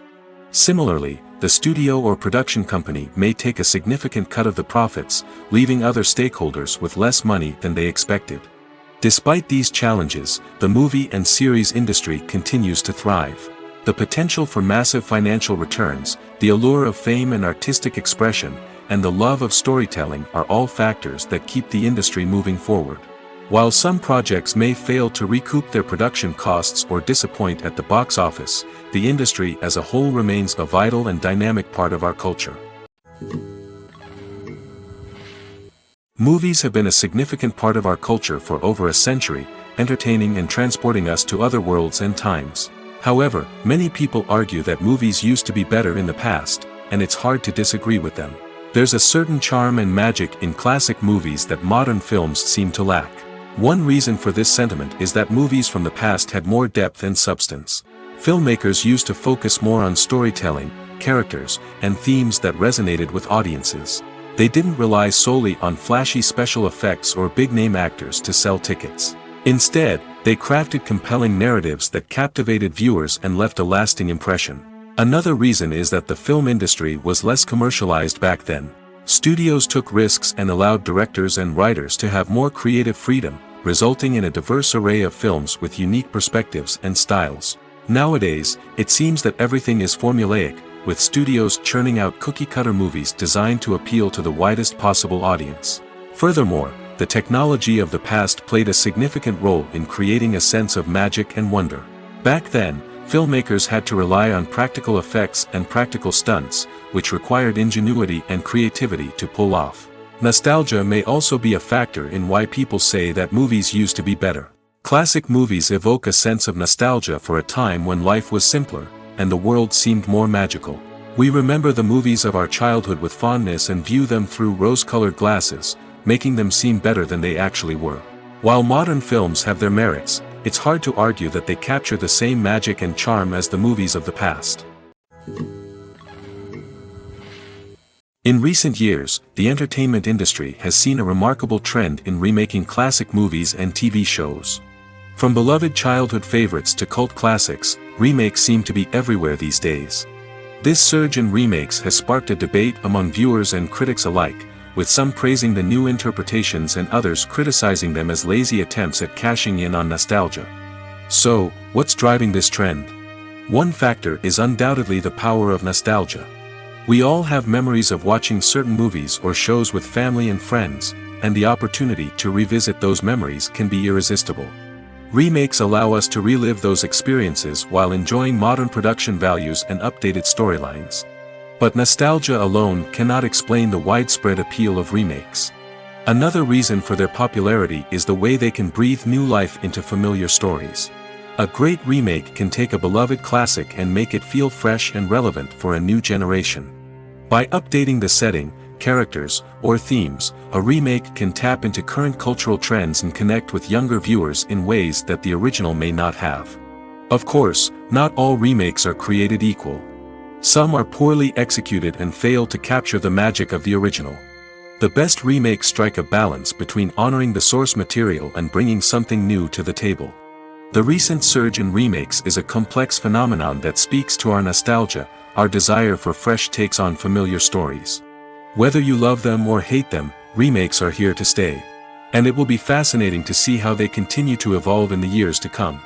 Similarly, the studio or production company may take a significant cut of the profits, leaving other stakeholders with less money than they expected. Despite these challenges, the movie and series industry continues to thrive. The potential for massive financial returns, the allure of fame and artistic expression, and the love of storytelling are all factors that keep the industry moving forward. While some projects may fail to recoup their production costs or disappoint at the box office, the industry as a whole remains a vital and dynamic part of our culture. Movies have been a significant part of our culture for over a century, entertaining and transporting us to other worlds and times. However, many people argue that movies used to be better in the past, and it's hard to disagree with them. There's a certain charm and magic in classic movies that modern films seem to lack. One reason for this sentiment is that movies from the past had more depth and substance. Filmmakers used to focus more on storytelling, characters, and themes that resonated with audiences. They didn't rely solely on flashy special effects or big-name actors to sell tickets. Instead, they crafted compelling narratives that captivated viewers and left a lasting impression. Another reason is that the film industry was less commercialized back then. Studios took risks and allowed directors and writers to have more creative freedom, resulting in a diverse array of films with unique perspectives and styles. Nowadays, it seems that everything is formulaic, with studios churning out cookie-cutter movies designed to appeal to the widest possible audience. Furthermore, the technology of the past played a significant role in creating a sense of magic and wonder. Back then, filmmakers had to rely on practical effects and practical stunts, which required ingenuity and creativity to pull off. Nostalgia may also be a factor in why people say that movies used to be better. Classic movies evoke a sense of nostalgia for a time when life was simpler, and the world seemed more magical. We remember the movies of our childhood with fondness and view them through rose-colored glasses, making them seem better than they actually were. While modern films have their merits, it's hard to argue that they capture the same magic and charm as the movies of the past. In recent years, the entertainment industry has seen a remarkable trend in remaking classic movies and TV shows. From beloved childhood favorites to cult classics, remakes seem to be everywhere these days. This surge in remakes has sparked a debate among viewers and critics alike, with some praising the new interpretations and others criticizing them as lazy attempts at cashing in on nostalgia. So, what's driving this trend? One factor is undoubtedly the power of nostalgia. We all have memories of watching certain movies or shows with family and friends, and the opportunity to revisit those memories can be irresistible. Remakes allow us to relive those experiences while enjoying modern production values and updated storylines. But nostalgia alone cannot explain the widespread appeal of remakes. Another reason for their popularity is the way they can breathe new life into familiar stories. A great remake can take a beloved classic and make it feel fresh and relevant for a new generation. By updating the setting, characters, or themes, a remake can tap into current cultural trends and connect with younger viewers in ways that the original may not have. Of course, not all remakes are created equal. Some are poorly executed and fail to capture the magic of the original. The best remakes strike a balance between honoring the source material and bringing something new to the table. The recent surge in remakes is a complex phenomenon that speaks to our nostalgia, our desire for fresh takes on familiar stories. Whether you love them or hate them, remakes are here to stay. And it will be fascinating to see how they continue to evolve in the years to come.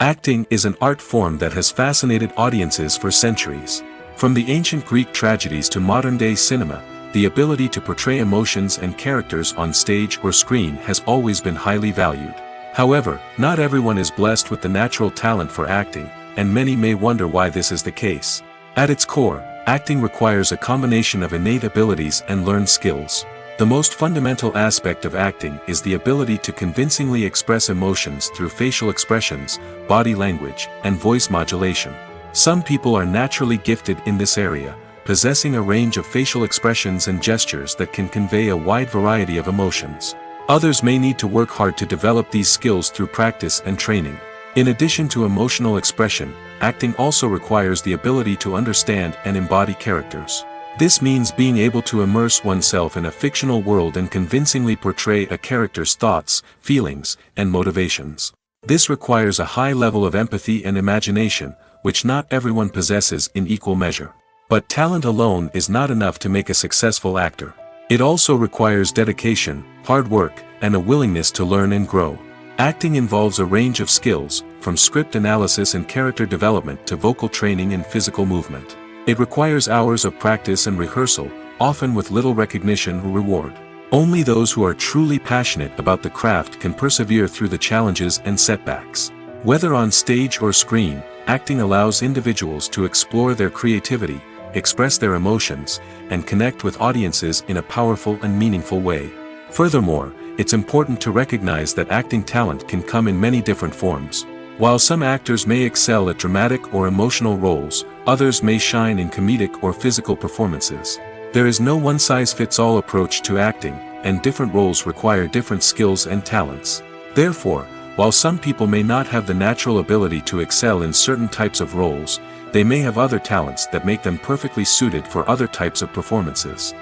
Acting is an art form that has fascinated audiences for centuries. From the ancient Greek tragedies to modern-day cinema, the ability to portray emotions and characters on stage or screen has always been highly valued. However, not everyone is blessed with the natural talent for acting, and many may wonder why this is the case. At its core, acting requires a combination of innate abilities and learned skills. The most fundamental aspect of acting is the ability to convincingly express emotions through facial expressions, body language, and voice modulation. Some people are naturally gifted in this area, possessing a range of facial expressions and gestures that can convey a wide variety of emotions. Others may need to work hard to develop these skills through practice and training. In addition to emotional expression, acting also requires the ability to understand and embody characters. This means being able to immerse oneself in a fictional world and convincingly portray a character's thoughts, feelings, and motivations. This requires a high level of empathy and imagination, which not everyone possesses in equal measure. But talent alone is not enough to make a successful actor. It also requires dedication, hard work, and a willingness to learn and grow. Acting involves a range of skills, from script analysis and character development to vocal training and physical movement. It requires hours of practice and rehearsal, often with little recognition or reward. Only those who are truly passionate about the craft can persevere through the challenges and setbacks. Whether on stage or screen, acting allows individuals to explore their creativity, express their emotions, and connect with audiences in a powerful and meaningful way. Furthermore, it's important to recognize that acting talent can come in many different forms. While some actors may excel at dramatic or emotional roles, others may shine in comedic or physical performances. There is no one-size-fits-all approach to acting, and different roles require different skills and talents. Therefore, while some people may not have the natural ability to excel in certain types of roles, they may have other talents that make them perfectly suited for other types of performances.